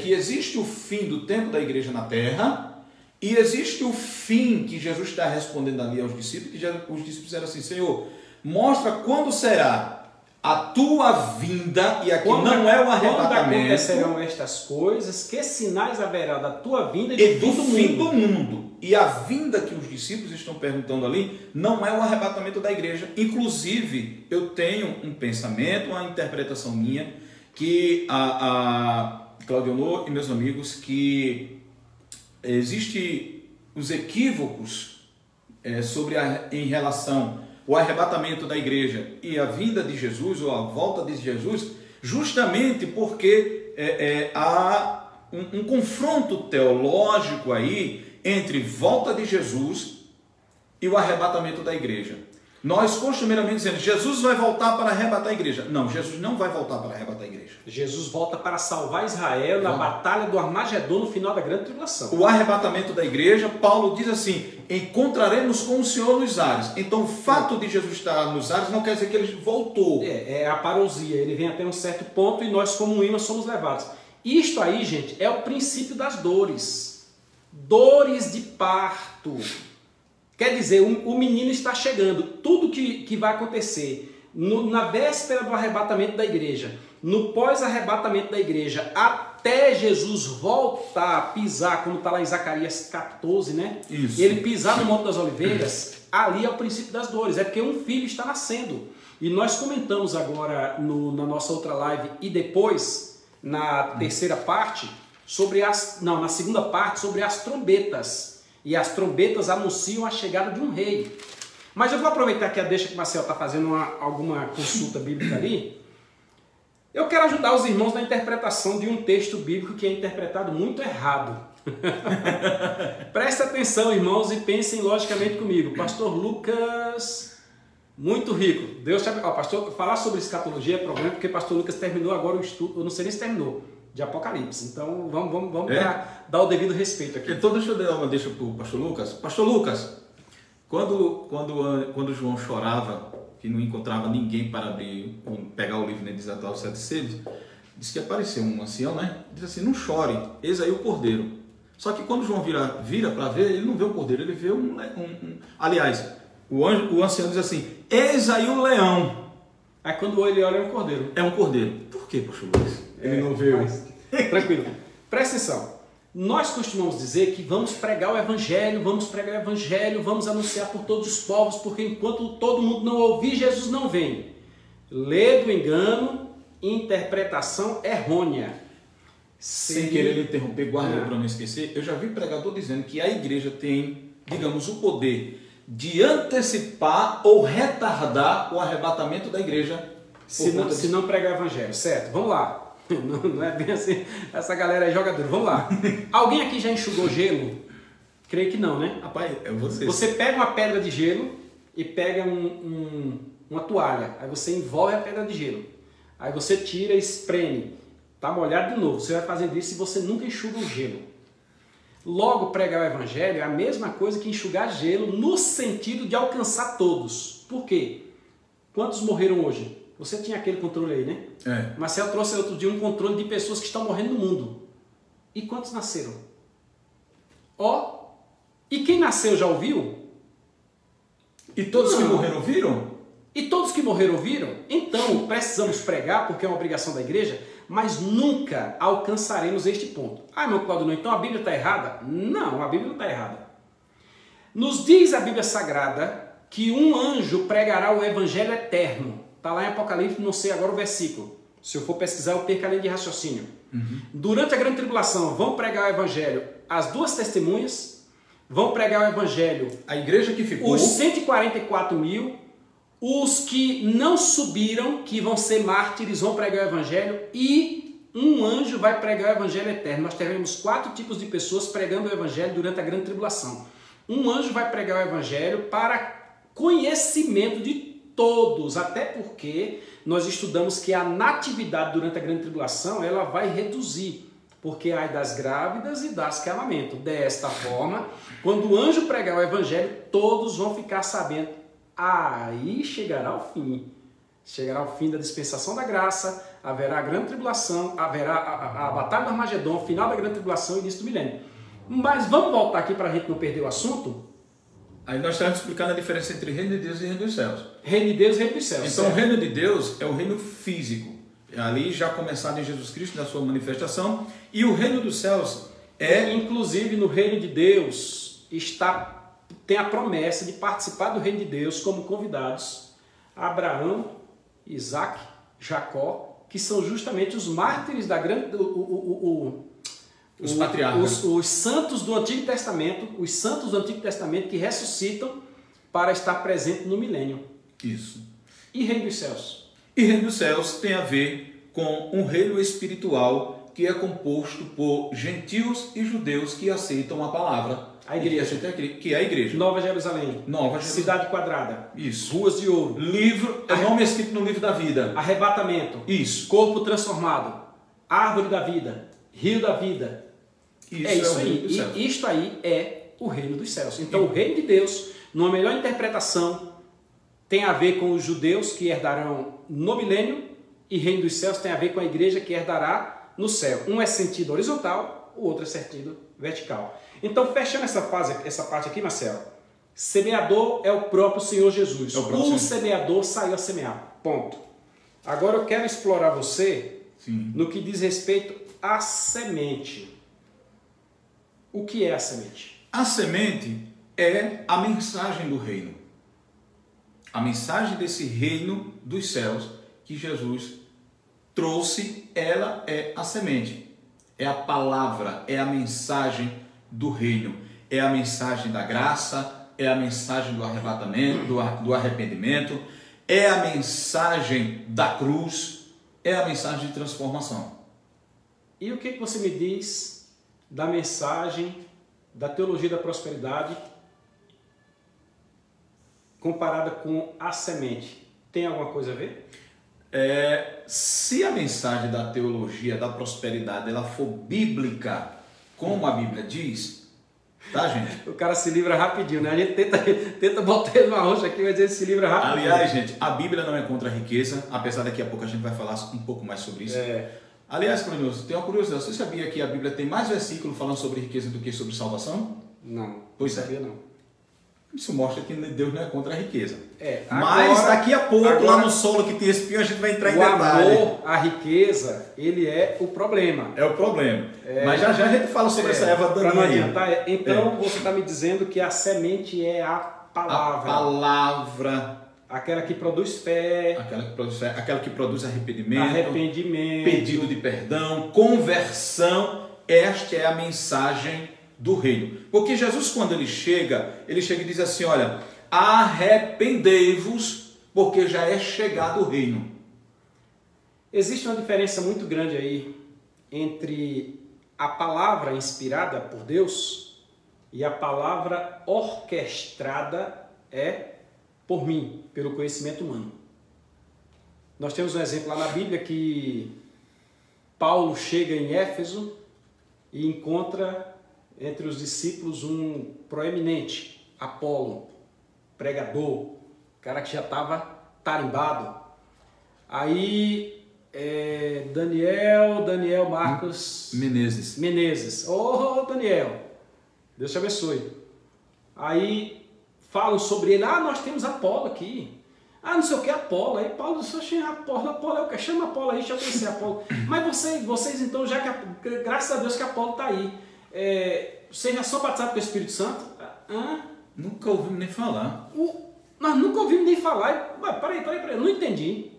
Que existe o fim do tempo da igreja na terra e existe o fim que Jesus está respondendo ali aos discípulos, que os discípulos disseram assim, Senhor, mostra quando será a tua vinda, e aqui não é o arrebatamento. Quando acontecerão estas coisas, que sinais haverá da tua vinda e do fim do mundo. E a vinda que os discípulos estão perguntando ali não é o arrebatamento da igreja. Inclusive, eu tenho um pensamento, uma interpretação minha, que a Claudionor e meus amigos, que existe os equívocos em relação ao arrebatamento da igreja e a vinda de Jesus, ou a volta de Jesus, justamente porque há um confronto teológico aí entre volta de Jesus e o arrebatamento da igreja. Nós costumeiramente dizemos, Jesus vai voltar para arrebatar a igreja. Não, Jesus não vai voltar para arrebatar a igreja. Jesus volta para salvar Israel na batalha do Armagedon no final da grande tribulação. O arrebatamento da igreja, Paulo diz assim, encontraremos com o Senhor nos ares. Então o fato de Jesus estar nos ares não quer dizer que ele voltou. É a parousia, ele vem até um certo ponto e nós como um imã somos levados. Isto aí, gente, é o princípio das dores. Dores de parto. Quer dizer, o menino está chegando. Tudo que vai acontecer na véspera do arrebatamento da igreja, no pós-arrebatamento da igreja, até Jesus voltar a pisar, como está lá em Zacarias 14, né? Isso. Ele pisar no Monte das Oliveiras, ali é o princípio das dores. É porque um filho está nascendo. E nós comentamos agora na nossa outra live e depois, na terceira parte, na segunda parte, sobre as trombetas. E as trombetas anunciam a chegada de um rei. Mas eu vou aproveitar que a deixa que o Marcel está fazendo alguma consulta bíblica ali. Eu quero ajudar os irmãos na interpretação de um texto bíblico que é interpretado muito errado. Presta atenção, irmãos, e pensem logicamente comigo. Pastor Lucas, muito rico. Deus te abençoe. Pastor, falar sobre escatologia é problema, porque pastor Lucas terminou agora o estudo, eu não sei nem se terminou, de Apocalipse. Então vamos dar o devido respeito aqui. Então deixa eu dar uma deixa para o pastor Lucas. Pastor Lucas, quando João chorava, que não encontrava ninguém para pegar o livro e desatar os 7 selos, disse que apareceu um ancião, né? Diz assim, não chore, eis aí o cordeiro. Só que quando João vira para ver, ele não vê o cordeiro, ele vê aliás, o ancião diz assim, eis aí o leão. Aí quando ele olha é um cordeiro. É um cordeiro. Por que, pastor Lucas? Ele não viu. Tranquilo. Presta atenção. Nós costumamos dizer que vamos pregar o evangelho, vamos anunciar por todos os povos, porque enquanto todo mundo não ouvir, Jesus não vem. Lê do engano, interpretação errônea. Sem querer interromper, guarda para não esquecer, eu já vi pregador dizendo que a igreja tem, digamos, o poder de antecipar ou retardar o arrebatamento da igreja. Se não pregar o evangelho, certo? Vamos lá. Não é bem assim, essa galera é jogadora. Vamos lá. Alguém aqui já enxugou gelo? Creio que não, né? Rapaz, é você. Você pega uma pedra de gelo e pega uma toalha. Aí você envolve a pedra de gelo. Aí você tira e espreme. Tá molhado de novo. Você vai fazendo isso e você nunca enxuga o gelo. Logo, pregar o evangelho é a mesma coisa que enxugar gelo no sentido de alcançar todos. Por quê? Quantos morreram hoje? Você tinha aquele controle aí, né? Marcel trouxe outro dia um controle de pessoas que estão morrendo no mundo. E quantos nasceram? E quem nasceu já ouviu? E todos que morreram viram? E todos que morreram viram? Então, precisamos pregar, porque é uma obrigação da igreja, mas nunca alcançaremos este ponto. Ah, meu Claudio, então a Bíblia está errada? Não, a Bíblia não está errada. Nos diz a Bíblia Sagrada que um anjo pregará o evangelho eterno. Está lá em Apocalipse, não sei agora o versículo. Se eu for pesquisar, eu perco a linha de raciocínio. Durante a grande tribulação, vão pregar o evangelho as duas testemunhas, vão pregar o evangelho a igreja que ficou, os 144 mil, os que não subiram, que vão ser mártires, vão pregar o evangelho, e um anjo vai pregar o evangelho eterno. Nós teremos 4 tipos de pessoas pregando o evangelho durante a grande tribulação. Um anjo vai pregar o evangelho para conhecimento de todos, até porque nós estudamos que a natividade durante a grande tribulação ela vai reduzir, porque há das grávidas e das que amamentam. Desta forma, quando o anjo pregar o evangelho, todos vão ficar sabendo. Aí chegará o fim. Chegará o fim da dispensação da graça, haverá a grande tribulação, haverá a batalha do Armagedon, final da grande tribulação e início do milênio. Mas vamos voltar aqui para a gente não perder o assunto. Aí nós estamos explicando a diferença entre reino de Deus e reino dos céus. Reino de Deus e reino dos céus. Então o reino de Deus é o reino físico. Ali já começado em Jesus Cristo, na sua manifestação. E o reino dos céus é... Inclusive no reino de Deus tem a promessa de participar do reino de Deus como convidados Abraão, Isaac, Jacó, que são justamente os mártires da grande... Os patriarcas. Os santos do Antigo Testamento, que ressuscitam para estar presente no milênio. Isso. E reino dos céus? E reino dos céus tem a ver com um reino espiritual que é composto por gentios e judeus que aceitam a palavra. A igreja. Que é a igreja. Nova Jerusalém. Cidade quadrada. Isso. Ruas de ouro. Livro, é o nome escrito no livro da vida. Arrebatamento. Isso. Corpo transformado. Árvore da vida. Rio da vida. Isso aí. E isto aí é o reino dos céus. Então o reino de Deus, numa melhor interpretação, tem a ver com os judeus que herdarão no milênio, e reino dos céus tem a ver com a igreja que herdará no céu. Um é sentido horizontal, o outro é sentido vertical. Então, fechando essa parte aqui, Marcelo, semeador é o próprio Senhor Jesus. O semeador saiu a semear. Ponto. Agora eu quero explorar você no que diz respeito à semente. O que é a semente? A semente é a mensagem do reino. A mensagem desse reino dos céus que Jesus trouxe, ela é a semente. É a palavra, é a mensagem do reino. É a mensagem da graça, é a mensagem do arrebatamento, do arrependimento, é a mensagem da cruz, é a mensagem de transformação. E o que você me diz da mensagem da teologia da prosperidade comparada com a semente? Tem alguma coisa a ver? Se a mensagem da teologia da prosperidade ela for bíblica, como a Bíblia diz, tá, gente? O cara se livra rapidinho, né? A gente tenta botar ele numa rocha aqui, mas ele se livra rapidinho. Aliás, gente, a Bíblia não é contra a riqueza, apesar daqui a pouco a gente vai falar um pouco mais sobre isso. Aliás, Cronioso, tem uma curiosidade. Você sabia que a Bíblia tem mais versículos falando sobre riqueza do que sobre salvação? Não, pois não sabia não. Isso mostra que Deus não é contra a riqueza. Mas daqui a pouco, lá no solo que tem espinho, a gente vai entrar em detalhe. O amor, a riqueza, ele é o problema. É o problema. Mas já já a gente fala sobre essa erva daninha. Para não adiantar, então você está me dizendo que a semente é a palavra. A palavra. Aquela que produz fé. Aquela que produz arrependimento. Pedido de perdão, conversão. Esta é a mensagem do reino. Porque Jesus, quando ele chega e diz assim, olha, arrependei-vos, porque já é chegado o reino. Existe uma diferença muito grande aí entre a palavra inspirada por Deus e a palavra orquestrada por mim, pelo conhecimento humano. Nós temos um exemplo lá na Bíblia que Paulo chega em Éfeso e encontra entre os discípulos um proeminente, Apolo, pregador, cara que já estava tarimbado. Aí Daniel Marcos Menezes. Ô Daniel, Deus te abençoe. Aí falam sobre ele, nós temos Apolo aqui, Ah, não sei o que, Apolo. Aí Paulo disse, Apolo é o que? Chama Apolo aí, deixa eu conhecer Apolo. Mas vocês então, já que, graças a Deus que Apolo está aí, vocês já são batizados com o Espírito Santo? Nunca ouvimos nem falar. Nós nunca ouvimos nem falar. Ué, peraí, não entendi.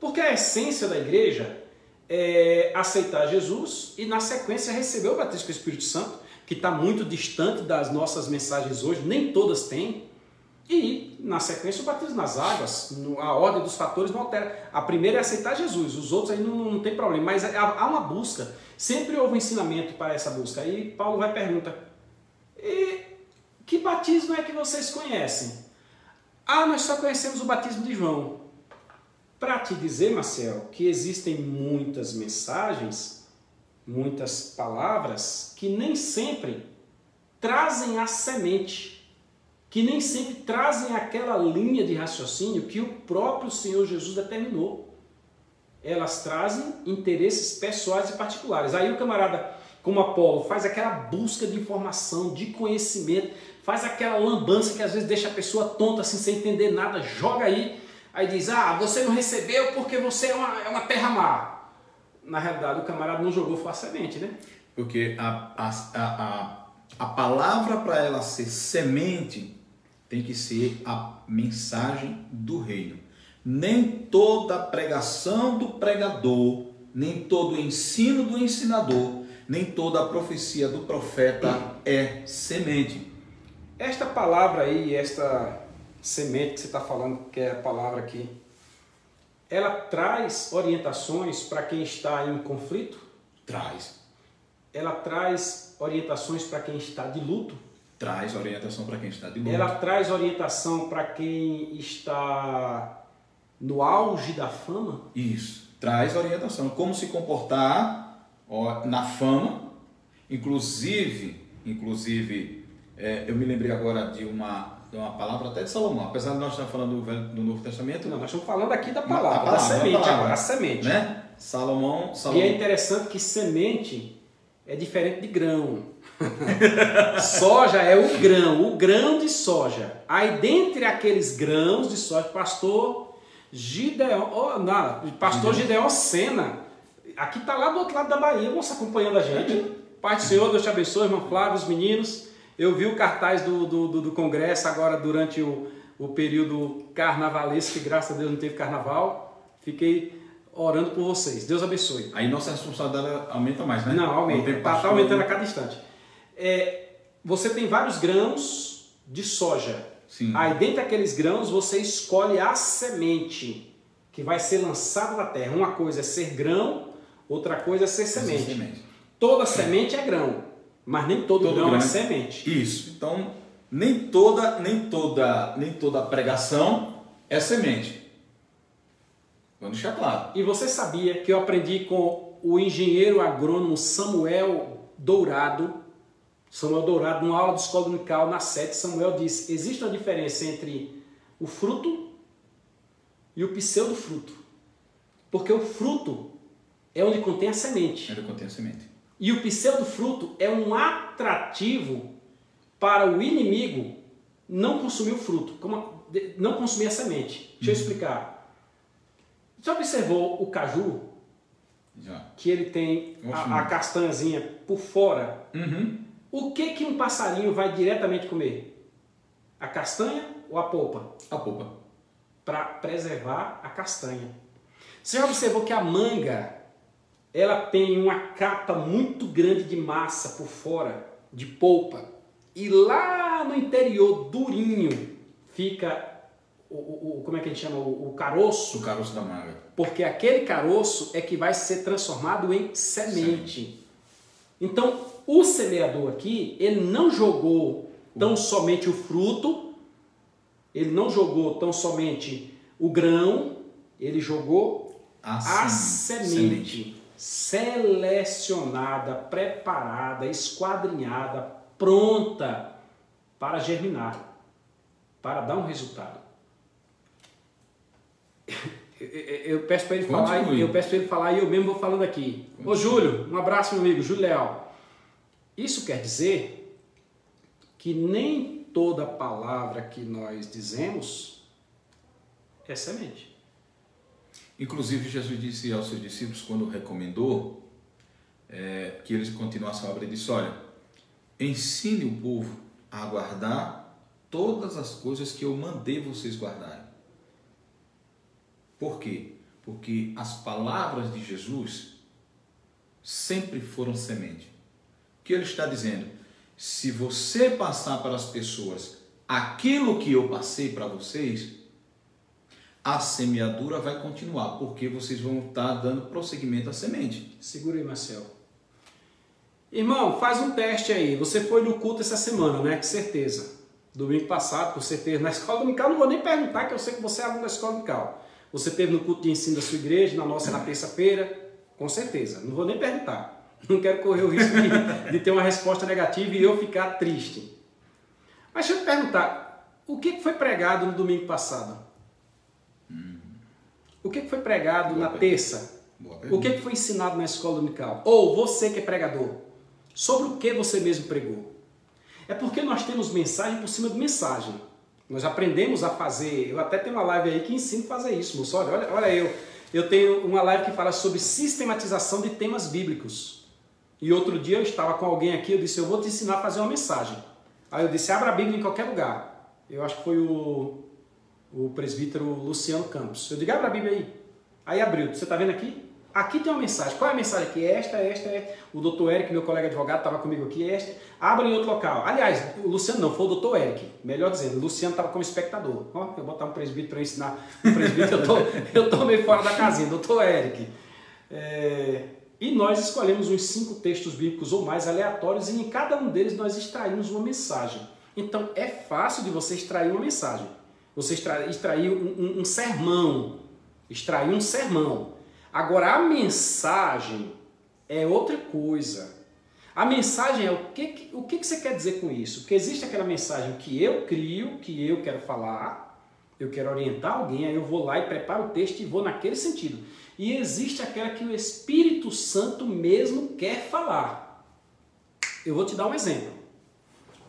Porque a essência da igreja é aceitar Jesus e na sequência receber o batismo com o Espírito Santo, que está muito distante das nossas mensagens hoje, nem todas têm. E, na sequência, o batismo nas águas, a ordem dos fatores não altera. A primeira é aceitar Jesus, os outros aí não tem problema, mas há uma busca. Sempre houve um ensinamento para essa busca. Aí Paulo vai perguntar, e que batismo é que vocês conhecem? Nós só conhecemos o batismo de João. Para te dizer, Marcel, que existem muitas mensagens, muitas palavras, que nem sempre trazem a semente, que nem sempre trazem aquela linha de raciocínio que o próprio Senhor Jesus determinou. Elas trazem interesses pessoais e particulares. Aí o camarada, como Apolo, faz aquela busca de informação, de conhecimento, faz aquela lambança que às vezes deixa a pessoa tonta, assim, sem entender nada, joga aí diz, você não recebeu porque você é uma terra má. Na realidade, o camarada não jogou foi a semente, né? Porque a palavra, para ela ser semente, tem que ser a mensagem do reino. Nem toda pregação do pregador, nem todo ensino do ensinador, nem toda a profecia do profeta é semente. Esta palavra aí, esta semente que você está falando, que é a palavra aqui, ela traz orientações para quem está em conflito? Traz. Ela traz orientações para quem está de luto? Traz orientação para quem está de luto. Ela traz orientação para quem está no auge da fama? Isso, traz orientação. Como se comportar na fama. Inclusive, eu me lembrei agora de uma palavra até de Salomão. Apesar de nós estar falando do Novo Testamento. Não, nós estamos falando aqui da palavra, da semente agora, a semente. Né? Salomão. E é interessante que semente é diferente de grão. Soja é o grão de soja. Aí dentre aqueles grãos de soja, pastor Gideon Sena, aqui está lá do outro lado da Bahia, moça, acompanhando a gente. Pai do Senhor, Deus te abençoe, irmão Flávio, os meninos. Eu vi o cartaz do congresso agora durante o período carnavalesco, que graças a Deus não teve carnaval. Fiquei orando por vocês. Deus abençoe. Aí nossa responsabilidade aumenta mais, né? Não, aumenta. Está aumentando a cada instante. Você tem vários grãos de soja. Sim. Aí dentro daqueles grãos você escolhe a semente que vai ser lançada na terra. Uma coisa é ser grão, outra coisa é ser semente. Toda semente é grão, mas nem todo grão é semente. Isso. Então, nem toda pregação é semente. Vamos deixar claro. E você sabia que eu aprendi com o engenheiro agrônomo Samuel Dourado, numa aula de escola dominical na 7, Samuel disse, existe uma diferença entre o fruto e o pseudofruto. Porque o fruto é onde contém a semente. E o pseudofruto é um atrativo para o inimigo não consumir o fruto, não consumir a semente. Deixa eu explicar. Já observou o caju? Já. Que ele tem a castanhazinha por fora? Uhum. O que um passarinho vai diretamente comer? A castanha ou a polpa? A polpa. Para preservar a castanha. Você já observou que a manga, ela tem uma capa muito grande de massa por fora, de polpa, e lá no interior, durinho, fica como é que a gente chama? O caroço. O caroço da manga. Porque aquele caroço é que vai ser transformado em semente. Então, o semeador aqui, ele não jogou tão somente o fruto, ele não jogou tão somente o grão, ele jogou a semente selecionada, preparada, esquadrinhada, pronta para germinar, para dar um resultado. Eu peço para ele falar, e eu mesmo vou falando aqui. Ô Júlio, um abraço, meu amigo, Júlio Leal. Isso quer dizer que nem toda palavra que nós dizemos é semente. Inclusive, Jesus disse aos seus discípulos, quando recomendou que eles continuassem a obra, ele disse: olha, ensine o povo a guardar todas as coisas que eu mandei vocês guardarem. Por quê? Porque as palavras de Jesus sempre foram semente. O que ele está dizendo? Se você passar para as pessoas aquilo que eu passei para vocês, a semeadura vai continuar, porque vocês vão estar dando prosseguimento à semente. Segura aí, Marcel. Irmão, faz um teste aí. Você foi no culto essa semana, né? Com certeza. Domingo passado, com certeza. Na escola dominical, não vou nem perguntar, que eu sei que você é aluno da escola dominical. Você esteve no culto de ensino da sua igreja, na nossa, na terça-feira. Com certeza. Não vou nem perguntar. Não quero correr o risco de ter uma resposta negativa e eu ficar triste. Mas deixa eu te perguntar, o que foi pregado no domingo passado? O que foi pregado na terça? O que foi ensinado na escola dominical? Ou você que é pregador, sobre o que você mesmo pregou? É porque nós temos mensagem por cima de mensagem. Nós aprendemos a fazer, eu até tenho uma live aí que ensino a fazer isso, moço. Olha eu tenho uma live que fala sobre sistematização de temas bíblicos. E outro dia eu estava com alguém aqui, eu disse: eu vou te ensinar a fazer uma mensagem. Aí eu disse: abra a Bíblia em qualquer lugar. Eu acho que foi o presbítero Luciano Campos. Eu digo: abra a Bíblia aí. Aí abriu. Você está vendo aqui? Aqui tem uma mensagem. Qual é a mensagem aqui? Esta. O doutor Eric, meu colega advogado, estava comigo aqui. Esta. Abra em outro local. Aliás, o Luciano não, foi o doutor Eric. Melhor dizendo, o Luciano estava como espectador. Ó, eu vou botar um presbítero para ensinar. Um presbítero, eu estou meio fora da casinha. Doutor Eric. E nós escolhemos uns 5 textos bíblicos ou mais aleatórios e em cada um deles nós extraímos uma mensagem. Então é fácil de você extrair uma mensagem. Você extrair um sermão. Extrair um sermão. Agora a mensagem é outra coisa. A mensagem é o que você quer dizer com isso? Porque existe aquela mensagem que eu crio, que eu quero falar, eu quero orientar alguém, aí eu vou lá e preparo o texto e vou naquele sentido. E existe aquela que o Espírito Santo mesmo quer falar. Eu vou te dar um exemplo.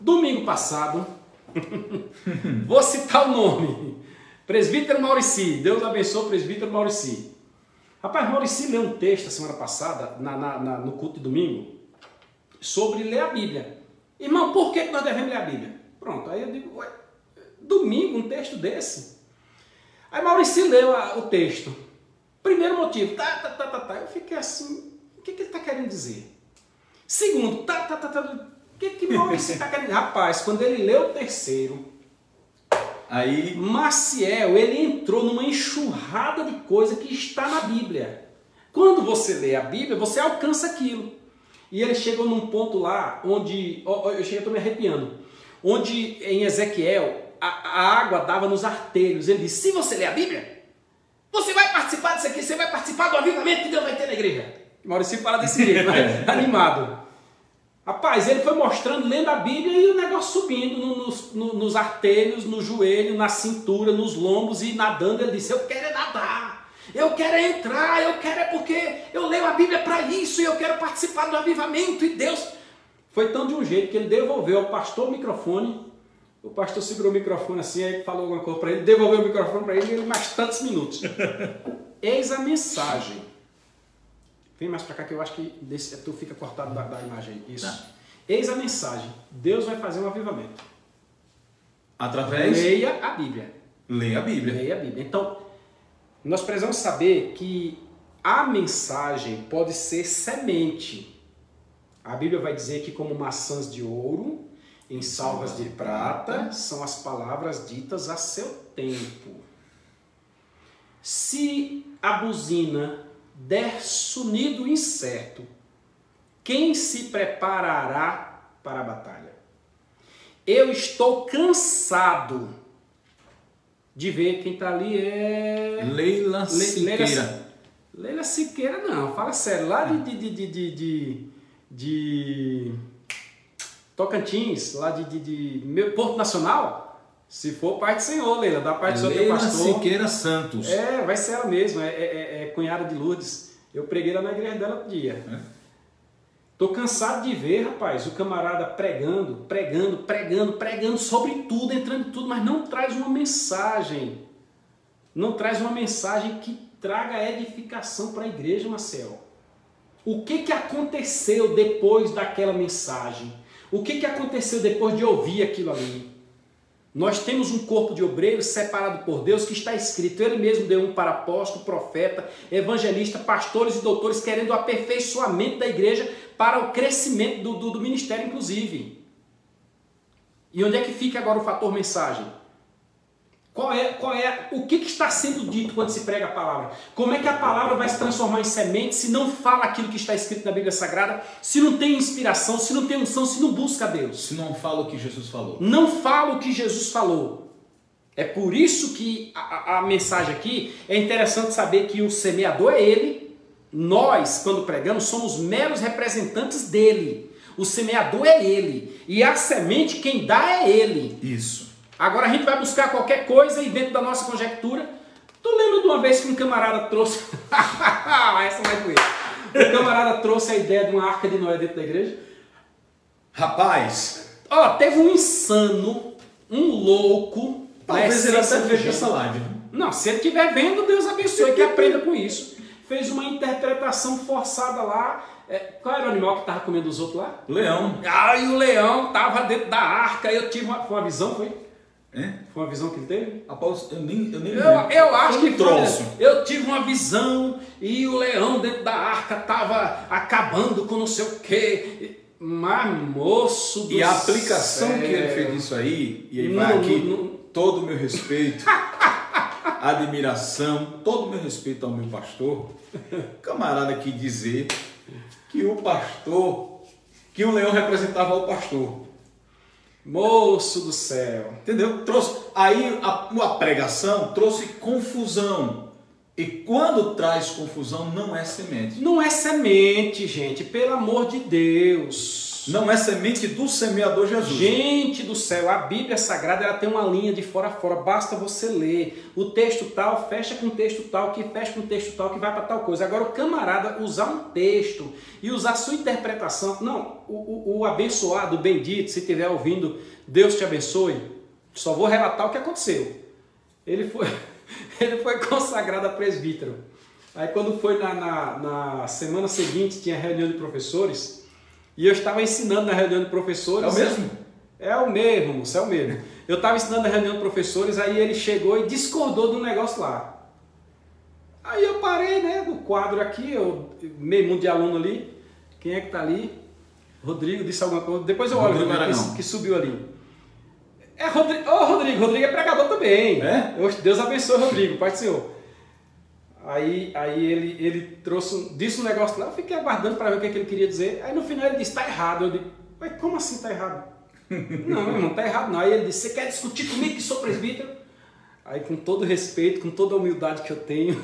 Domingo passado, vou citar o nome, presbítero Maurici. Deus abençoe o presbítero Maurici. Rapaz, Maurici leu um texto a semana passada, no culto de domingo, sobre ler a Bíblia. Irmão, por que nós devemos ler a Bíblia? Pronto, aí eu digo: ué, domingo um texto desse? Aí Maurici leu o texto. Primeiro motivo, eu fiquei assim, o que ele está querendo dizer? Segundo, o que Maurici está querendo dizer? Rapaz, quando ele leu o terceiro, aí Maciel, ele entrou numa enxurrada de coisa que está na Bíblia. Quando você lê a Bíblia, você alcança aquilo. E ele chegou num ponto lá, onde, eu estou me arrepiando, onde em Ezequiel, a água dava nos artelhos. Ele disse: se você lê a Bíblia, você vai participar disso aqui, você vai participar do avivamento que Deus vai ter na igreja. Maurício fala desse jeito, né? Animado. Rapaz, ele foi mostrando, lendo a Bíblia, e o negócio subindo nos artelhos, no joelho, na cintura, nos lombos e nadando. Ele disse: eu quero nadar, eu quero entrar, eu quero porque eu leio a Bíblia para isso e eu quero participar do avivamento. E Deus foi tão de um jeito que ele devolveu ao pastor o microfone. O pastor segurou o microfone assim, aí falou alguma coisa para ele, devolveu o microfone para ele mais tantos minutos. Eis a mensagem. Vem mais para cá que eu acho que tu fica cortado da imagem. Isso. Tá. Eis a mensagem. Deus vai fazer um avivamento. Através? Leia a Bíblia. Leia a Bíblia. Leia a Bíblia. Então, nós precisamos saber que a mensagem pode ser semente. A Bíblia vai dizer que como maçãs de ouro, em salvas de prata, são as palavras ditas a seu tempo. Se a buzina der sonido incerto, quem se preparará para a batalha? Eu estou cansado de ver quem está ali é... Leila Siqueira. Leila Siqueira não, fala sério, lá de Tocantins, lá de Porto Nacional. Se for parte do Senhor, Leila, da parte do seu teu pastor. Leila Siqueira Santos. Vai ser ela mesma, é cunhada de Lourdes. Eu preguei lá na igreja dela um dia. Tô cansado de ver, rapaz, o camarada pregando sobre tudo, entrando em tudo, mas não traz uma mensagem não traz uma mensagem que traga edificação para a igreja, Marcel. O que aconteceu depois daquela mensagem? O que aconteceu depois de ouvir aquilo ali? Nós temos um corpo de obreiros separado por Deus, que está escrito, Ele mesmo deu um para apóstolo, profeta, evangelista, pastores e doutores, querendo o aperfeiçoamento da igreja para o crescimento do ministério, inclusive. E onde é que fica agora o fator mensagem? O que está sendo dito quando se prega a palavra? Como é que a palavra vai se transformar em semente se não fala aquilo que está escrito na Bíblia Sagrada, se não tem inspiração, se não tem unção, se não busca a Deus? Se não fala o que Jesus falou. Não fala o que Jesus falou. É por isso que a mensagem aqui é interessante saber que o semeador é Ele. Nós, quando pregamos, somos meros representantes dEle. O semeador é Ele. E a semente, quem dá é Ele. Isso. Agora a gente vai buscar qualquer coisa e dentro da nossa conjectura. Tu lembra de uma vez que um camarada trouxe... Essa vai com ele. Um camarada trouxe a ideia de uma arca de Noé dentro da igreja? Rapaz... Teve um insano, um louco... Talvez ele até veja essa live. Não, se ele estiver vendo, Deus abençoe, que aprenda com isso. Fez uma interpretação forçada lá. Qual era o animal que estava comendo os outros lá? Leão. E o leão estava dentro da arca. Eu tive uma visão, foi? É? Foi uma visão que ele teve? Rapaz, eu nem eu acho que trouxe. Eu tive uma visão e o leão dentro da arca estava acabando com não sei o quê. Mas, moço do céu. E a aplicação que ele fez disso aí, e aí vai aqui todo o meu respeito, admiração, todo o meu respeito ao meu pastor, camarada aqui dizer que o pastor, que o leão representava o pastor. Moço do céu. Entendeu? Aí a pregação trouxe confusão. E quando traz confusão, não é semente. Não é semente, gente, pelo amor de Deus. Não é semente do semeador Jesus. Gente do céu, a Bíblia Sagrada ela tem uma linha de fora a fora, basta você ler. O texto tal fecha com o texto tal, que fecha com o texto tal, que vai para tal coisa. Agora o camarada usar um texto e usar sua interpretação. Não, o abençoado, o bendito, se estiver ouvindo, Deus te abençoe. Só vou relatar o que aconteceu. Ele foi consagrado a presbítero. Aí quando foi na semana seguinte, tinha reunião de professores. E eu estava ensinando na reunião de professores. É o mesmo? É o mesmo, moço, é o mesmo. Eu estava ensinando na reunião de professores, aí ele chegou e discordou do negócio lá. Aí eu parei, né, do quadro aqui, meio mundo de aluno ali. Quem é que tá ali? Rodrigo disse alguma coisa. Depois eu olho que subiu ali. É Rodrigo. Rodrigo é pregador também. É? Deus abençoe Rodrigo, Pai do Senhor. Aí ele disse um negócio lá, eu fiquei aguardando para ver o que ele queria dizer. Aí no final ele disse, tá errado. Eu digo, mas como assim tá errado? Não, irmão, tá errado não. Aí ele disse, você quer discutir comigo que sou presbítero? Aí com todo respeito, com toda a humildade que eu tenho,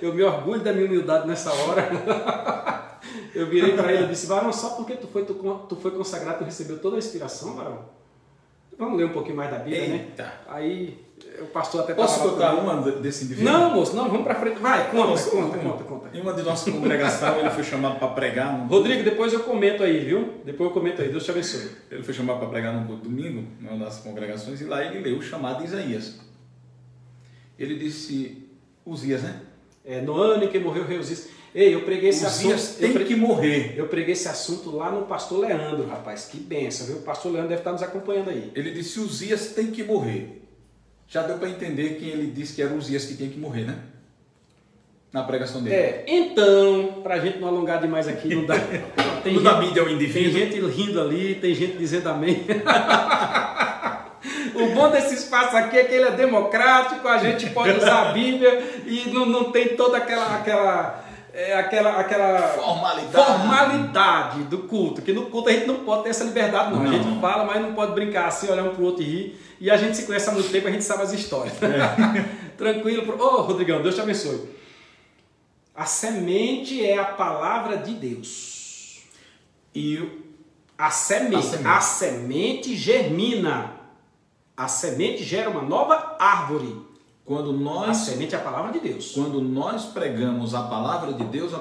eu me orgulho da minha humildade nessa hora. Eu virei para ele e disse, varão, só porque tu foi consagrado, tu recebeu toda a inspiração, varão? Vamos ler um pouquinho mais da Bíblia, Eita. Né? Aí o pastor até... Posso contar uma desse indivíduo? Não, moço, não, vamos para frente. Vai, conta. Em uma de nossa congregação, ele foi chamado para pregar. Rodrigo, depois eu comento aí, viu? Depois eu comento aí, Deus te abençoe. Ele foi chamado para pregar no domingo, numa das congregações, e lá ele leu o chamado de Isaías. Ele disse, Uzias, né? No ano em que morreu o rei Uzias. Ei, eu preguei esse assunto. Tem que morrer. Eu preguei esse assunto lá no pastor Leandro, rapaz. Que benção, viu? O pastor Leandro deve estar nos acompanhando aí. Ele disse, Uzias tem que morrer. Já deu para entender quem ele disse que era Uzias que tinha que morrer, né? Na pregação dele. Então, para a gente não alongar demais aqui, não dá. Não dá mídia ao indivíduo. Tem gente rindo ali, tem gente dizendo amém. O bom desse espaço aqui é que ele é democrático, a gente pode usar a Bíblia e não tem toda aquela formalidade do culto, que no culto a gente não pode ter essa liberdade não. A gente fala, mas não pode brincar assim, olhar um pro outro e rir, e a gente se conhece há muito tempo, a gente sabe as histórias. Tranquilo. Rodrigão, Deus te abençoe. A semente é a palavra de Deus. E a semente germina. A semente gera uma nova árvore. A semente é a palavra de Deus. Quando nós pregamos a palavra de Deus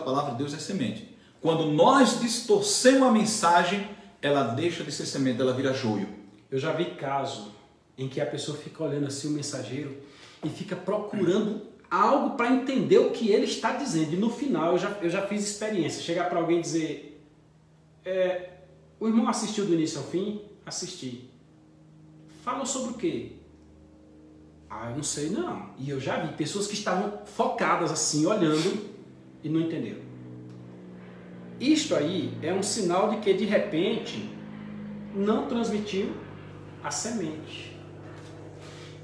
é semente. Quando nós distorcemos a mensagem, ela deixa de ser semente, ela vira joio. Eu já vi caso em que a pessoa fica olhando assim o mensageiro e fica procurando algo para entender o que ele está dizendo. E no final eu já fiz experiência. Chegar para alguém e dizer, o irmão assistiu do início ao fim? Assisti. Falou sobre o quê? Ah, eu não sei não. E eu já vi pessoas que estavam focadas assim, olhando e não entenderam. Isto aí é um sinal de que de repente não transmitiu a semente.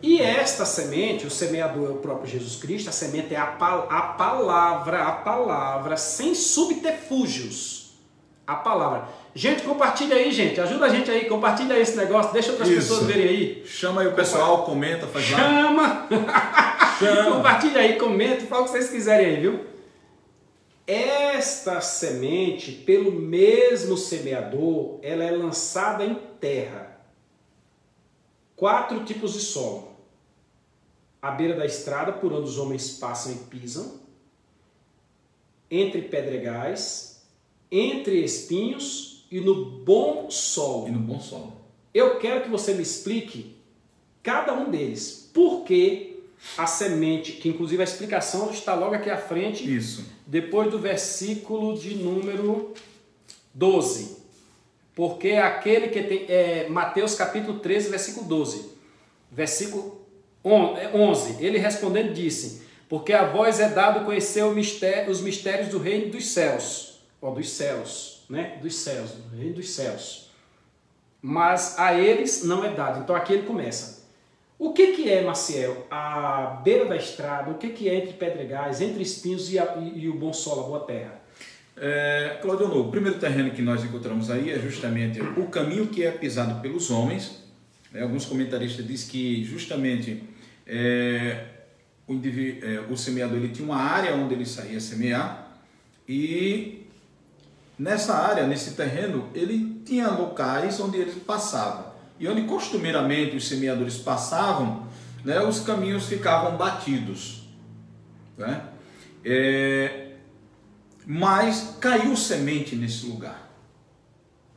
E esta semente, o semeador é o próprio Jesus Cristo, a semente é a palavra sem subterfúgios. A palavra. Gente, compartilha aí, gente. Ajuda a gente aí, compartilha aí esse negócio, deixa outras pessoas verem aí. Chama aí o pessoal, comenta, faz lá. Chama! Compartilha aí, comenta, fala o que vocês quiserem aí, viu? Esta semente, pelo mesmo semeador, ela é lançada em terra. 4 tipos de solo. À beira da estrada, por onde os homens passam e pisam. Entre pedregais, entre espinhos e no bom solo. Eu quero que você me explique cada um deles. Por que a semente, que inclusive a explicação está logo aqui à frente. Isso. Depois do versículo de número 12. Porque aquele que tem... Mateus capítulo 13, versículo 12. Versículo 11. Ele respondendo disse, porque a vós é dado conhecer os mistérios do reino dos céus. Dos céus, né? Dos céus, do reino dos céus. Mas a eles não é dado. Então aqui ele começa. O que é, Maciel, a beira da estrada? O que é entre pedregais, entre espinhos e o bom solo, a boa terra? Claudio, o primeiro terreno que nós encontramos aí é justamente o caminho que é pisado pelos homens. Alguns comentaristas dizem que justamente o semeador ele tinha uma área onde ele saía semear e nessa área, nesse terreno, ele tinha locais onde ele passava. E onde costumeiramente os semeadores passavam, né, os caminhos ficavam batidos. Né? Mas caiu semente nesse lugar.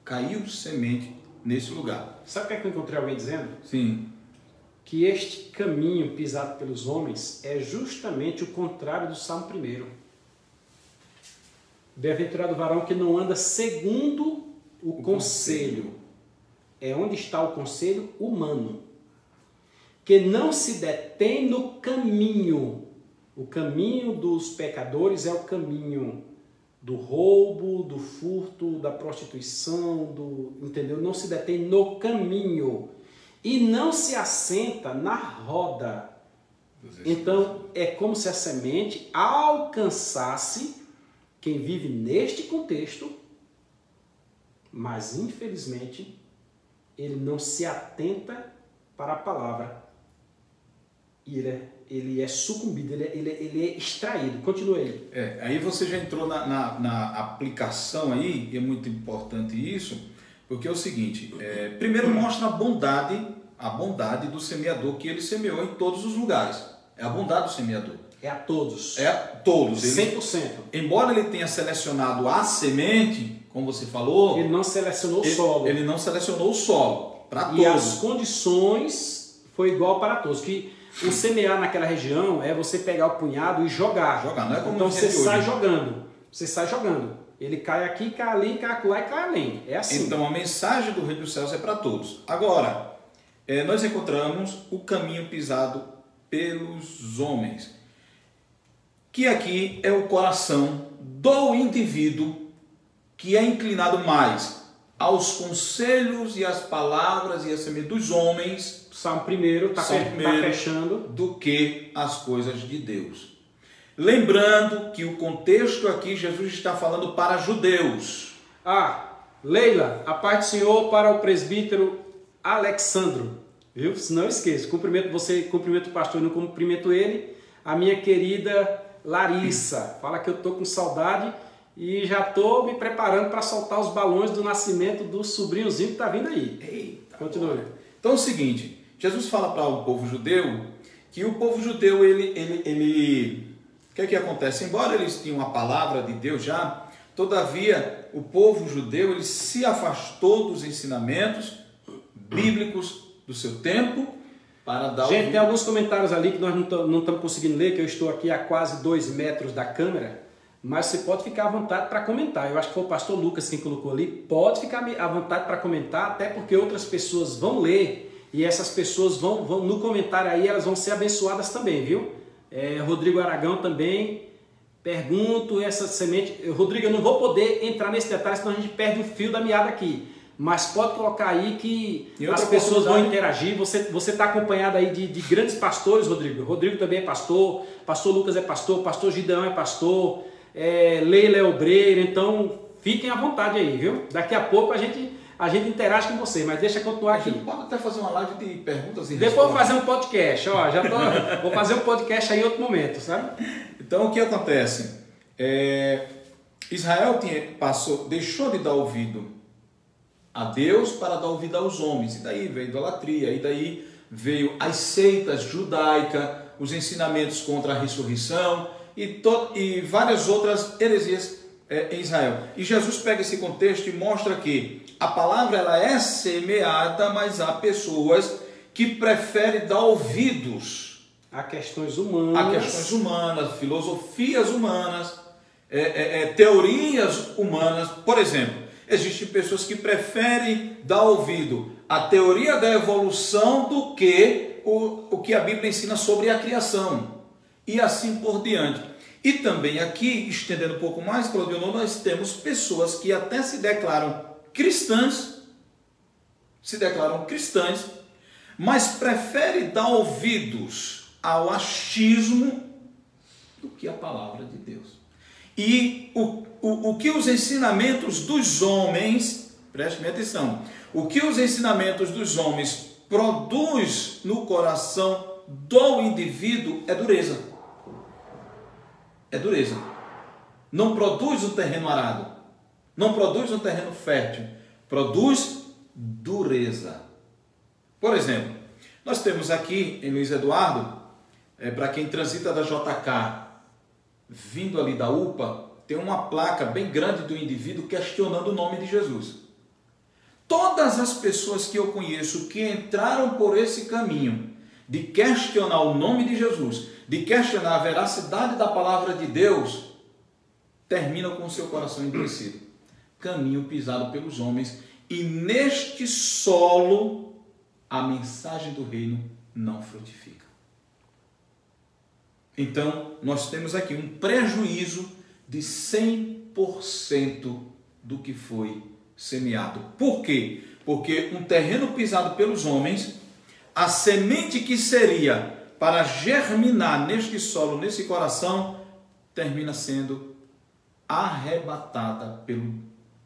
Caiu semente nesse lugar. Sabe o que eu encontrei alguém dizendo? Sim. Que este caminho pisado pelos homens é justamente o contrário do Salmo 1. Bem-aventurado o varão que não anda segundo o conselho. É onde está o conselho humano. Que não se detém no caminho. O caminho dos pecadores é o caminho do roubo, do furto, da prostituição, entendeu? Não se detém no caminho. E não se assenta na roda. Então, é como se a semente alcançasse quem vive neste contexto, mas infelizmente ele não se atenta para a palavra. E ele é sucumbido, ele é extraído. Continua aí. Aí você já entrou na aplicação aí, e é muito importante isso, porque é o seguinte, primeiro mostra a bondade do semeador, que ele semeou em todos os lugares. É a bondade do semeador. É a todos. É a todos. 100%. Embora ele tenha selecionado a semente, como você falou... Ele não selecionou o solo. Ele não selecionou o solo para todos. E as condições foi igual para todos. Que o semear naquela região é você pegar o punhado e jogar. Não é como então você sai jogando. Você sai jogando. Ele cai aqui, cai ali, cai acolá e cai além. É assim. Então a mensagem do Reino dos Céus é para todos. Agora, nós encontramos o caminho pisado pelos homens, que aqui é o coração do indivíduo que é inclinado mais aos conselhos e às palavras e a semente dos homens, Salmo 1 está fechando, do que as coisas de Deus. Lembrando que o contexto aqui, Jesus está falando para judeus. Leila, a paz do Senhor para o presbítero Alexandro, viu? Se não esqueça, cumprimento você, cumprimento o pastor, não cumprimento ele, a minha querida Larissa, fala que eu estou com saudade e já estou me preparando para soltar os balões do nascimento do sobrinhozinho que está vindo aí. Eita, continua. Então é o seguinte, Jesus fala para o povo judeu que o povo judeu, o que é que acontece? Embora eles tinham a palavra de Deus já, todavia o povo judeu ele se afastou dos ensinamentos bíblicos do seu tempo para dar Gente, tem alguns comentários ali que nós não estamos conseguindo ler, que eu estou aqui a quase 2 metros da câmera, mas você pode ficar à vontade para comentar. Eu acho que foi o pastor Lucas quem colocou ali. Pode ficar à vontade para comentar, até porque outras pessoas vão ler e essas pessoas vão no comentário aí, elas vão ser abençoadas também, viu? Rodrigo Aragão também, pergunto, essa semente... Rodrigo, eu não vou poder entrar nesse detalhe, senão a gente perde o fio da meada aqui. Mas pode colocar aí que as pessoas vão interagir. Você está acompanhado aí de grandes pastores, Rodrigo. Rodrigo também é pastor, pastor Lucas é pastor Gideão é pastor, Leila é obreira. Então fiquem à vontade aí, viu? Daqui a pouco a gente interage com você, mas deixa eu continuar aqui. Pode até fazer uma live de perguntas e respostas. Depois vou fazer um podcast, ó. Vou fazer um podcast aí em outro momento, sabe? Então o que acontece? Israel deixou de dar ouvido a Deus para dar ouvido aos homens, e daí veio a idolatria, e daí veio as seitas judaicas, os ensinamentos contra a ressurreição e várias outras heresias em Israel. E Jesus pega esse contexto e mostra que a palavra ela é semeada, mas há pessoas que preferem dar ouvidos a questões humanas, filosofias humanas, teorias humanas. Por exemplo, existem pessoas que preferem dar ouvido à teoria da evolução do que o que a Bíblia ensina sobre a criação. E assim por diante. E também aqui, estendendo um pouco mais, Claudio, nós temos pessoas que até se declaram cristãs, mas preferem dar ouvidos ao achismo do que a palavra de Deus. E o que os ensinamentos dos homens, preste atenção, o que os ensinamentos dos homens produz no coração do indivíduo é dureza. É dureza. Não produz um terreno arado, não produz um terreno fértil, produz dureza. Por exemplo, nós temos aqui em Luiz Eduardo, para quem transita da JK, vindo ali da UPA, tem uma placa bem grande do indivíduo questionando o nome de Jesus. Todas as pessoas que eu conheço que entraram por esse caminho de questionar o nome de Jesus, de questionar a veracidade da palavra de Deus, terminam com o seu coração endurecido. Caminho pisado pelos homens, e neste solo a mensagem do reino não frutifica. Então, nós temos aqui um prejuízo de 100% do que foi semeado. Por quê? Porque um terreno pisado pelos homens, a semente que seria para germinar neste solo, nesse coração, termina sendo arrebatada pelo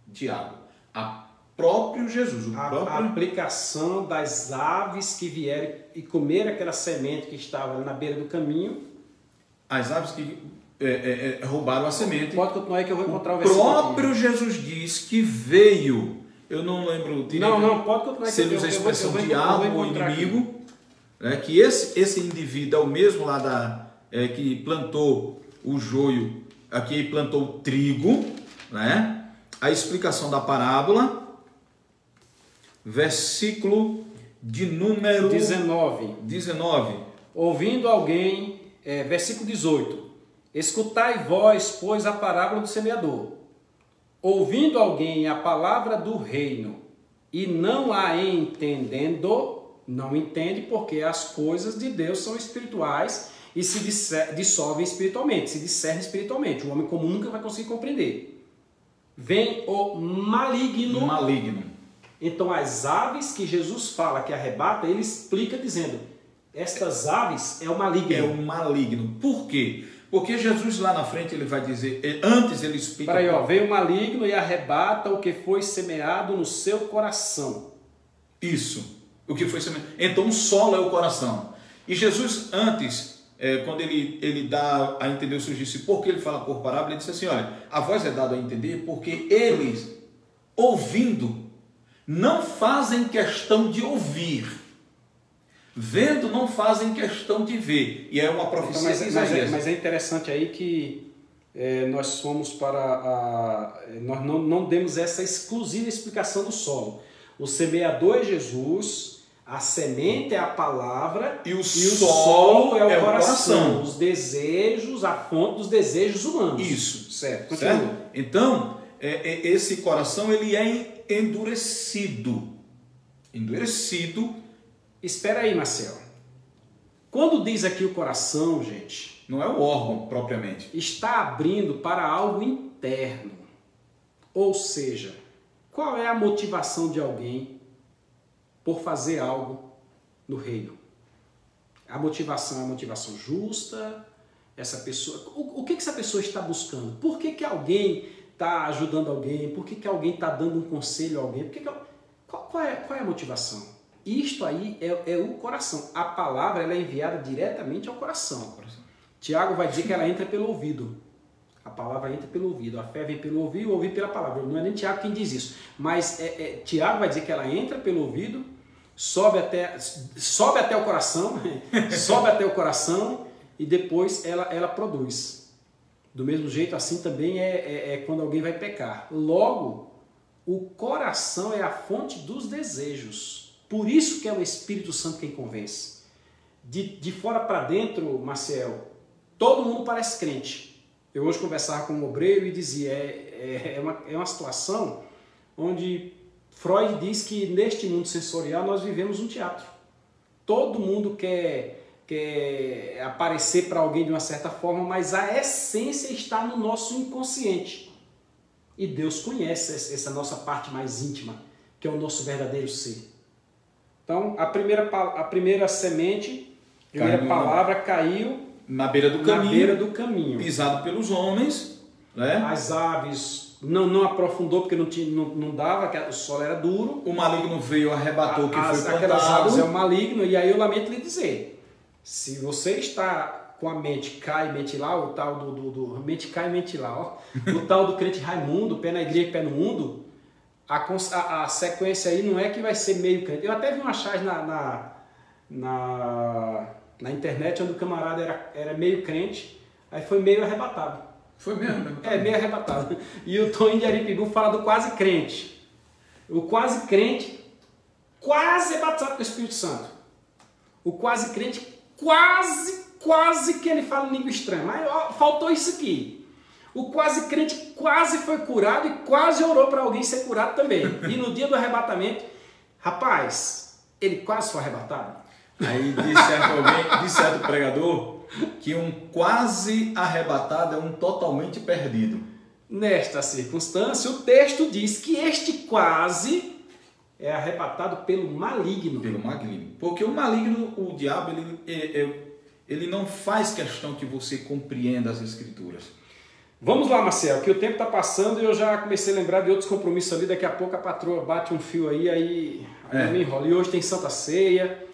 diabo. A próprio Jesus. A aplicação das aves que vieram e comeram aquela semente que estava na beira do caminho. As aves que roubaram a semente. Pode continuar aí que eu vou encontrar o versículo. O próprio Jesus diz que veio. Eu não lembro. Não, pode continuar. Se ele usa a expressão diabo ou inimigo. Que esse indivíduo é o mesmo lá que plantou o joio, aqui plantou o trigo. Né? A explicação da parábola. Versículo de número 19. Ouvindo alguém... versículo 18. Escutai vós, pois, a parábola do semeador. Ouvindo alguém a palavra do reino e não a entendendo, não entende, porque as coisas de Deus são espirituais e se dissolvem espiritualmente, se discernem espiritualmente. O homem comum nunca vai conseguir compreender. Vem o maligno. Então as aves que Jesus fala que arrebata, ele explica dizendo: estas aves é o maligno. É o maligno. Por quê? Porque Jesus lá na frente ele vai dizer, antes ele explica... Peraí, vem o maligno e arrebata o que foi semeado no seu coração. Isso, o que foi semeado. Então o solo é o coração. E Jesus antes, quando ele dá a entender os seus discípulos, porque ele fala por parábola, ele disse assim, olha, a voz é dada a entender porque eles, ouvindo, não fazem questão de ouvir. Vendo, não fazem questão de ver. E é uma profecia de Isaías. Mas é interessante aí que nós fomos para nós não demos essa exclusiva explicação do solo. O semeador é Jesus, A semente é a palavra e o solo é o coração. Os desejos, a fonte dos desejos humanos. Isso. Certo. Certo? Então, esse coração ele é endurecido. Endurecido. Espera aí, Marcel. Quando diz aqui o coração, gente... Não é o órgão propriamente. Está abrindo para algo interno. Ou seja, qual é a motivação de alguém por fazer algo no reino? A motivação é uma motivação justa? Essa pessoa, o que essa pessoa está buscando? Por que alguém está ajudando alguém? Por que alguém está dando um conselho a alguém? Qual é a motivação? Isto aí é o coração. A palavra ela é enviada diretamente ao coração. Tiago vai dizer que ela entra pelo ouvido. A palavra entra pelo ouvido. A fé vem pelo ouvir, o ouvir pela palavra. Não é nem Tiago quem diz isso. Mas Tiago vai dizer que ela entra pelo ouvido, sobe até o coração, sobe até o coração e depois ela produz. Do mesmo jeito, assim também é quando alguém vai pecar. Logo, o coração é a fonte dos desejos. Por isso que é o Espírito Santo quem convence. De fora para dentro, Marcel, todo mundo parece crente. Eu hoje conversava com um obreiro e dizia, é uma situação onde Freud diz que neste mundo sensorial nós vivemos um teatro. Todo mundo quer aparecer para alguém de uma certa forma, mas a essência está no nosso inconsciente. E Deus conhece essa nossa parte mais íntima, que é o nosso verdadeiro ser. Então, a primeira semente, a primeira palavra caiu na beira do caminho, pisado pelos homens, né? As aves não aprofundou porque não dava, o solo era duro. O maligno veio, arrebatou o que foi plantado. Aquelas aves é o maligno, e aí eu lamento lhe dizer, se você está com a mente cai, mente lá, o tal do mente cai, mente lá, ó, o tal do crente Raimundo, pé na igreja, pé no mundo, a sequência aí não é que vai ser meio crente. Eu até vi uma charge na internet onde o camarada era meio crente, aí foi meio arrebatado. Foi mesmo? Meio arrebatado. E o Toninho de Aripibu fala do quase crente. O quase crente quase é batizado com o Espírito Santo. O quase crente quase que ele fala em língua estranha. Mas ó, faltou isso aqui. O quase crente quase foi curado e quase orou para alguém ser curado também. E no dia do arrebatamento, rapaz, ele quase foi arrebatado. Aí diz certo pregador que um quase arrebatado é um totalmente perdido. Nesta circunstância, o texto diz que este quase é arrebatado pelo maligno. Pelo maligno. Porque o maligno, o diabo, ele não faz questão que você compreenda as Escrituras. Vamos lá, Marcel, que o tempo está passando e eu já comecei a lembrar de outros compromissos ali. Daqui a pouco a patroa bate um fio aí me enrola. E hoje tem Santa Ceia.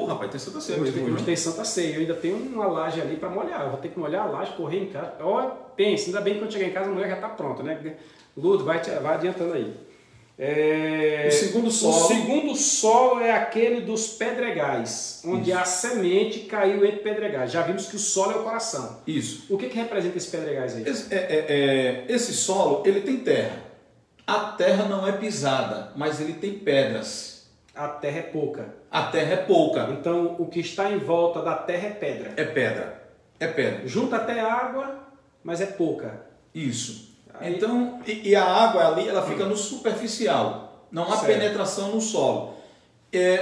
Rapaz, tem Santa Ceia mesmo. Hoje tem Santa Ceia. Eu ainda tenho uma laje ali para molhar. Eu vou ter que molhar a laje, correr em casa. Ó, pensa, ainda bem que quando chegar em casa a mulher já está pronta, né? Ludo, vai adiantando aí. O segundo solo é aquele dos pedregais, onde a semente caiu entre pedregais. Já vimos que o solo é o coração. Isso. O que representa esses pedregais aí? Esse solo, ele tem terra. A terra não é pisada, mas ele tem pedras. A terra é pouca. A terra é pouca. Então, o que está em volta da terra é pedra. É pedra. É pedra. Junta até água, mas é pouca. Isso. Então, e a água ali, ela fica no superficial. Não há penetração no solo.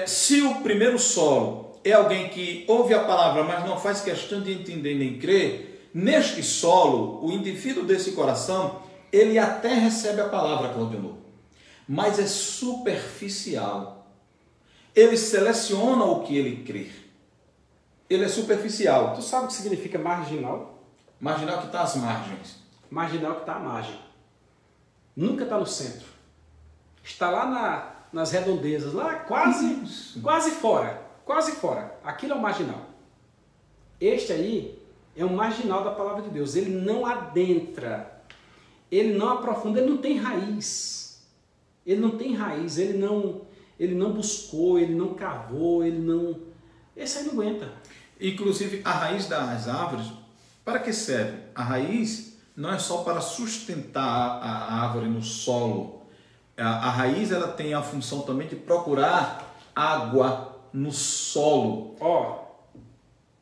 Se o primeiro solo é alguém que ouve a palavra, mas não faz questão de entender nem crer, neste solo, o indivíduo desse coração, ele até recebe a palavra, Claudio, mas é superficial. Ele seleciona o que ele crê. Ele é superficial. Tu sabe o que significa marginal? Marginal que está às margens. Marginal que está à margem. Nunca está no centro. Está lá nas redondezas, lá quase fora. Quase fora. Aquilo é o marginal. Este aí é um marginal da palavra de Deus. Ele não adentra. Ele não aprofunda. Ele não tem raiz. Ele não tem raiz. Ele não buscou. Ele não cavou. Esse aí não aguenta. Inclusive, a raiz das árvores, para que serve? A raiz não é só para sustentar a árvore no solo. A raiz ela tem a função também de procurar água no solo.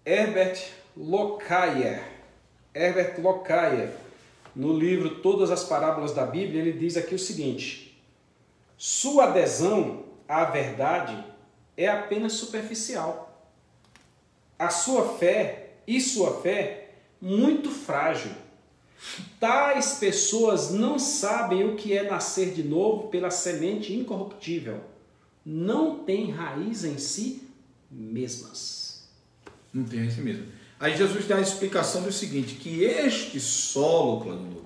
Herbert Lockyer, no livro Todas as Parábolas da Bíblia, ele diz aqui o seguinte: sua adesão à verdade é apenas superficial. A sua fé, muito frágil. Tais pessoas não sabem o que é nascer de novo pela semente incorruptível. Não têm raiz em si mesmas. Não tem raiz em si mesmo. Aí Jesus dá a explicação do seguinte, que este solo, Claudio,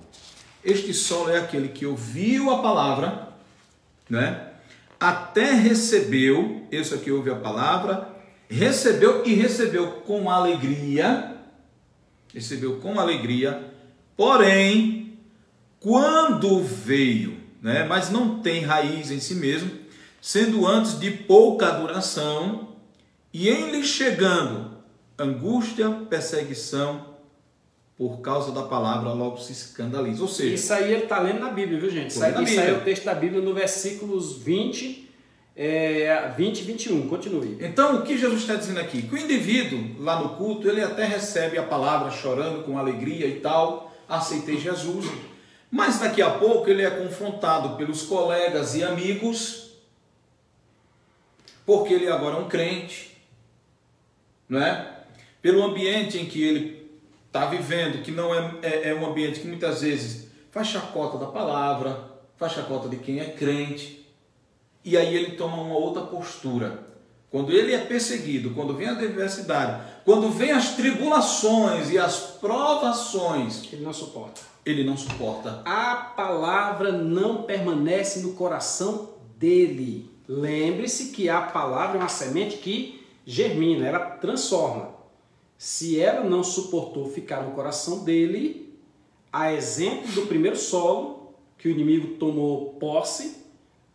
este solo é aquele que ouviu a palavra, né? Até recebeu, esse aqui ouve a palavra, recebeu com alegria, porém, quando veio, né? Mas não tem raiz em si mesmo, sendo antes de pouca duração, e em lhe chegando angústia, perseguição, por causa da palavra, logo se escandaliza. Ou seja, isso aí ele está lendo na Bíblia, viu, gente? Isso aí é o texto da Bíblia no versículos 20 e 21. Continue. Então, o que Jesus está dizendo aqui? Que o indivíduo, lá no culto, ele até recebe a palavra chorando com alegria e tal, aceitei Jesus, mas daqui a pouco ele é confrontado pelos colegas e amigos, porque ele agora é um crente, não é? Pelo ambiente em que ele está vivendo, que não é um ambiente que muitas vezes faz chacota da palavra, faz chacota de quem é crente, e aí ele toma uma outra postura. Quando ele é perseguido, quando vem a adversidade, quando vem as tribulações e as provações, ele não suporta. Ele não suporta. A palavra não permanece no coração dele. Lembre-se que a palavra é uma semente que germina, ela transforma. Se ela não suportou ficar no coração dele, a exemplo do primeiro solo, que o inimigo tomou posse,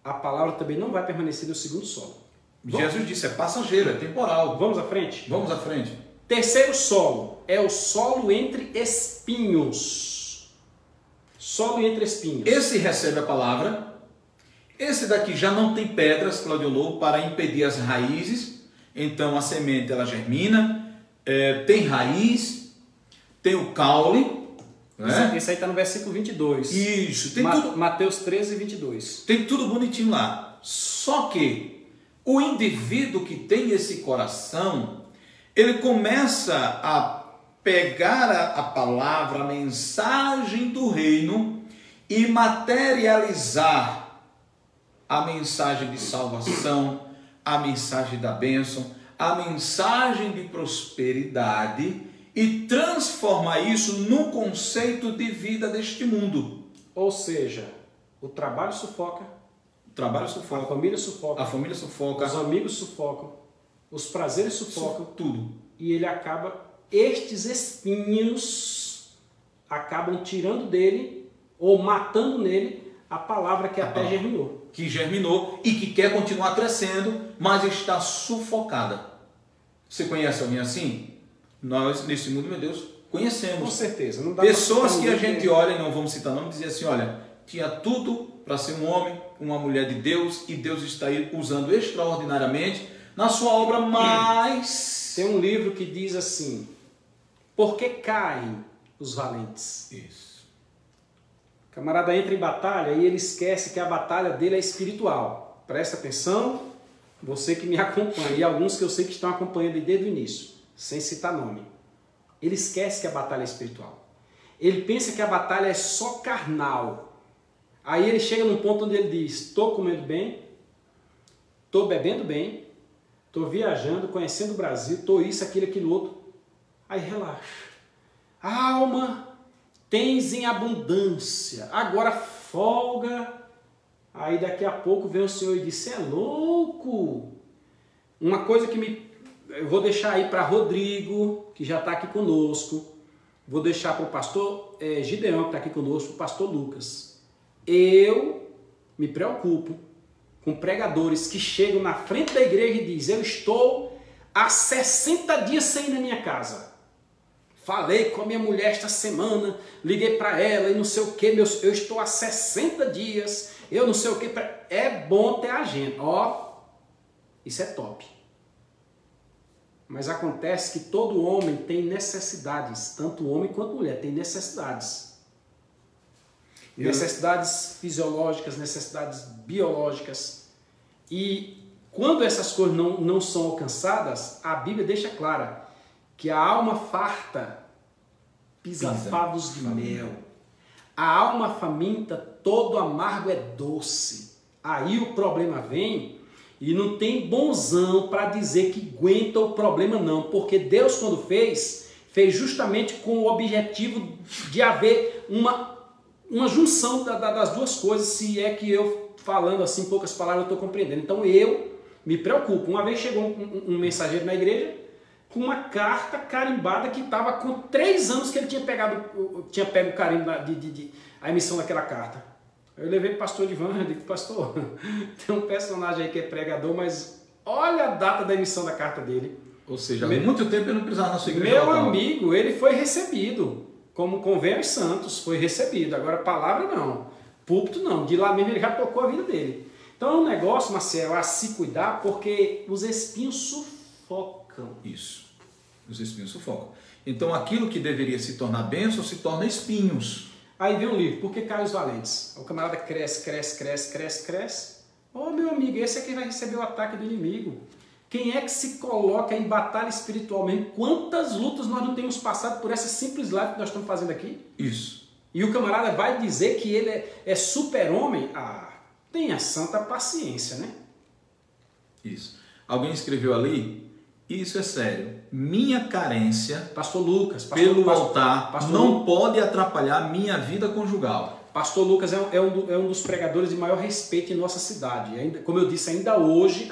a palavra também não vai permanecer no segundo solo. Jesus disse, é passageiro, é temporal. Vamos à frente? Vamos à frente. Terceiro solo é o solo entre espinhos. Solo entre espinhos. Esse recebe a palavra. Esse daqui já não tem pedras, Claudio, para impedir as raízes. Então a semente ela germina. Tem raiz, tem o caule, né? Esse aí está no versículo 22. Isso, tem tudo. Mateus 13, 22. Tem tudo bonitinho lá. Só que o indivíduo que tem esse coração, ele começa a pegar a palavra, a mensagem do reino e materializar a mensagem de salvação, a mensagem da bênção, a mensagem de prosperidade e transformar isso num conceito de vida deste mundo. Ou seja, o trabalho sufoca, a família sufoca, os amigos sufocam, os prazeres sufocam, tudo. E ele acaba, estes espinhos acabam tirando dele ou matando nele a palavra que até germinou. Que germinou e que quer continuar crescendo, mas está sufocada. Você conhece alguém assim? Nós, nesse mundo, meu Deus, conhecemos. Com certeza. Não dá pessoas que a gente olha, e não vamos citar nome, dizer assim, olha, tinha tudo para ser um homem, uma mulher de Deus, e Deus está aí usando extraordinariamente na sua obra, mas... Tem um livro que diz assim, por que caem os valentes? Isso. O camarada entra em batalha e ele esquece que a batalha dele é espiritual. Presta atenção, você que me acompanha, e alguns que eu sei que estão acompanhando desde o início, sem citar nome. Ele esquece que a batalha é espiritual. Ele pensa que a batalha é só carnal. Aí ele chega num ponto onde ele diz, estou comendo bem, estou bebendo bem, estou viajando, conhecendo o Brasil, estou isso, aquilo, aquilo outro. Aí relaxa. A alma tens em abundância, agora folga. Aí daqui a pouco vem o Senhor e diz, você é louco? Uma coisa que eu vou deixar aí para Rodrigo, que já está aqui conosco. Vou deixar para o pastor Gideão, que está aqui conosco, o pastor Lucas. Eu me preocupo com pregadores que chegam na frente da igreja e dizem, eu estou há 60 dias sem ir na minha casa. Falei com a minha mulher esta semana, liguei para ela e não sei o que, eu estou há 60 dias, eu não sei o que. É bom ter agenda. Ó, isso é top. Mas acontece que todo homem tem necessidades, tanto homem quanto mulher tem necessidades. Necessidades fisiológicas, necessidades biológicas. E quando essas coisas não são alcançadas, a Bíblia deixa clara que a alma farta pisa favos de mel. A alma faminta, todo amargo é doce. Aí o problema vem e não tem bonzão para dizer que aguenta o problema não. Porque Deus, quando fez justamente com o objetivo de haver uma junção das duas coisas, se é que eu, falando assim, em poucas palavras, eu estou compreendendo. Então eu me preocupo. Uma vez chegou um mensageiro na igreja com uma carta carimbada que estava com 3 anos que ele tinha pego o carimbo a emissão daquela carta. Eu levei para o pastor Ivan e digo, pastor, tem um personagem aí que é pregador, mas olha a data da emissão da carta dele. Ou seja, há muito tempo eu não precisava na sua igreja. Meu amigo, ele foi recebido, como convém aos santos, foi recebido. Agora, palavra não, púlpito não, de lá mesmo ele já tocou a vida dele. Então é um negócio, Marcelo, a se cuidar, porque os espinhos sufocam. Isso, os espinhos sufocam. Então aquilo que deveria se tornar bênção se torna espinhos. Aí vem um livro, Por que Caem os Valentes? O camarada cresce. Ô meu amigo, esse é quem vai receber o ataque do inimigo. Quem é que se coloca em batalha espiritualmente? Quantas lutas nós não temos passado por essa simples live que nós estamos fazendo aqui? Isso. E o camarada vai dizer que ele é super-homem? Ah, tenha santa paciência, né? Isso. Alguém escreveu ali, isso é sério, minha carência Pastor Lucas, pelo altar não pode atrapalhar minha vida conjugal. Pastor Lucas é um dos pregadores de maior respeito em nossa cidade. Ainda, como eu disse, ainda hoje,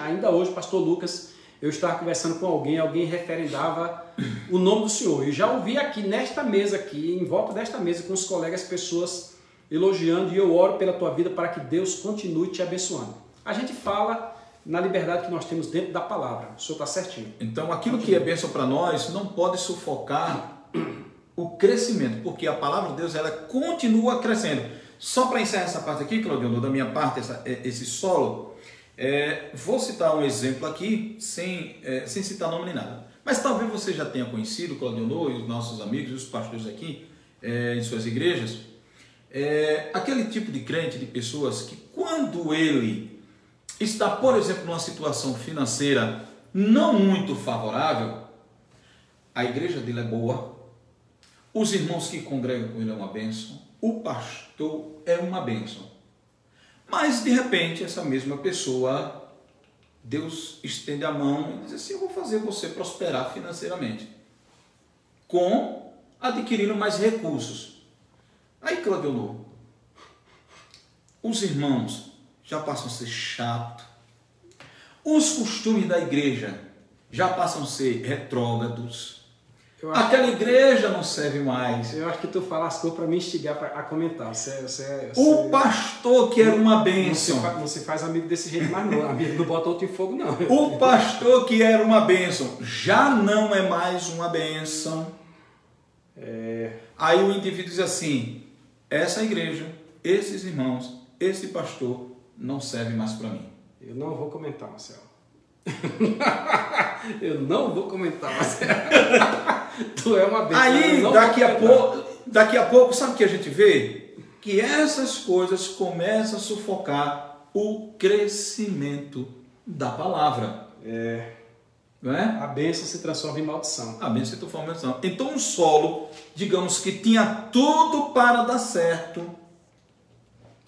Pastor Lucas, eu estava conversando com alguém referendava o nome do senhor. Eu já ouvi aqui nesta mesa, em volta desta mesa, com os colegas, pessoas elogiando, e eu oro pela tua vida para que Deus continue te abençoando. A gente fala na liberdade que nós temos dentro da palavra. O senhor está certinho. Então aquilo que é bênção para nós não pode sufocar o crescimento, porque a palavra de Deus ela continua crescendo. Só para encerrar essa parte aqui, Claudio, da minha parte, esse solo, vou citar um exemplo aqui, sem citar nome nem nada. Mas talvez você já tenha conhecido, Claudio, e os nossos amigos, os pastores aqui, em suas igrejas, aquele tipo de crente, de pessoas que quando ele está, por exemplo, numa situação financeira não muito favorável, a igreja dele é boa, os irmãos que congregam com ele é uma bênção, o pastor é uma bênção. Mas, de repente, essa mesma pessoa, Deus estende a mão e diz assim, eu vou fazer você prosperar financeiramente, adquirindo mais recursos. Aí, Claudio, os irmãos já passam a ser chato. Os costumes da igreja já passam a ser retrógrados. Aquela igreja não serve mais. Eu acho que tu falaste para me instigar a comentar. O pastor que era uma bênção. Não se faz amigo desse jeito mais não. Amigo não bota outro em fogo não. O pastor que era uma bênção já não é mais uma bênção. Aí o indivíduo diz assim, essa igreja, esses irmãos, esse pastor não serve mais para mim. Eu não vou comentar, Marcelo. Eu não vou comentar, Marcelo. Tu é uma bênção. Aí, daqui a pouco, sabe o que a gente vê? Que essas coisas começam a sufocar o crescimento da palavra. Não é? A bênção se transforma em maldição. A bênção se transforma em maldição. Então, um solo, digamos que tinha tudo para dar certo,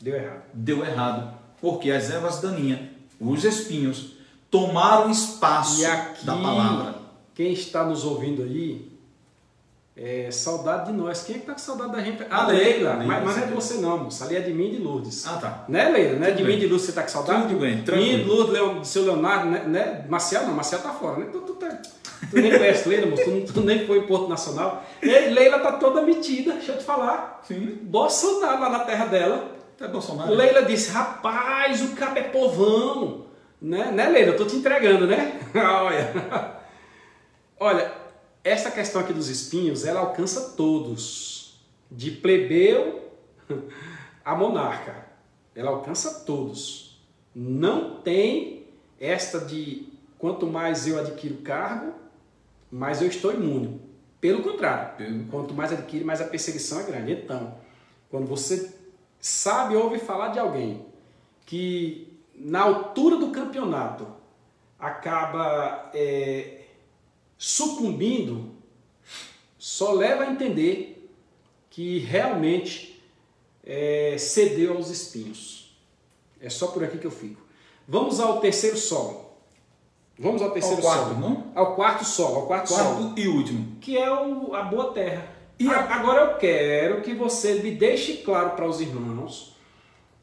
deu errado. Deu errado. Porque as ervas daninhas, os espinhos, tomaram espaço da palavra. Quem está nos ouvindo aí, saudade de nós. Quem é que está com saudade da gente? A Leila. Mas não é de você não, moça. Ali é de mim e de Lourdes. Ah, tá. Né, Leila? Não é de mim e de Lourdes você está com saudade? Tudo bem, tranquilo. Mim, Lourdes, do seu Leonardo, né? Marcial não, Marcial tá fora, né? Tu nem conhece Leila, moça. Tu nem foi em Porto Nacional. E Leila tá toda metida, deixa eu te falar. Sim. Bolsonaro lá na terra dela. É Bolsonaro. Leila disse, rapaz, o cabo é povão. Né, Leila? Eu tô te entregando, né? Olha, essa questão aqui dos espinhos, ela alcança todos. De plebeu a monarca. Ela alcança todos. Não tem esta de quanto mais eu adquiro cargo, mas eu estou imune. Pelo contrário, quanto mais adquire, mais a perseguição é grande. Então, quando você sabe ou ouve falar de alguém que na altura do campeonato acaba sucumbindo, só leva a entender que realmente cedeu aos espinhos. É só por aqui que eu fico. Vamos ao terceiro solo. Vamos ao terceiro quarto, solo. não? Ao quarto solo. Ao quarto solo. E último. Que é a boa terra. E agora eu quero que você me deixe claro para os irmãos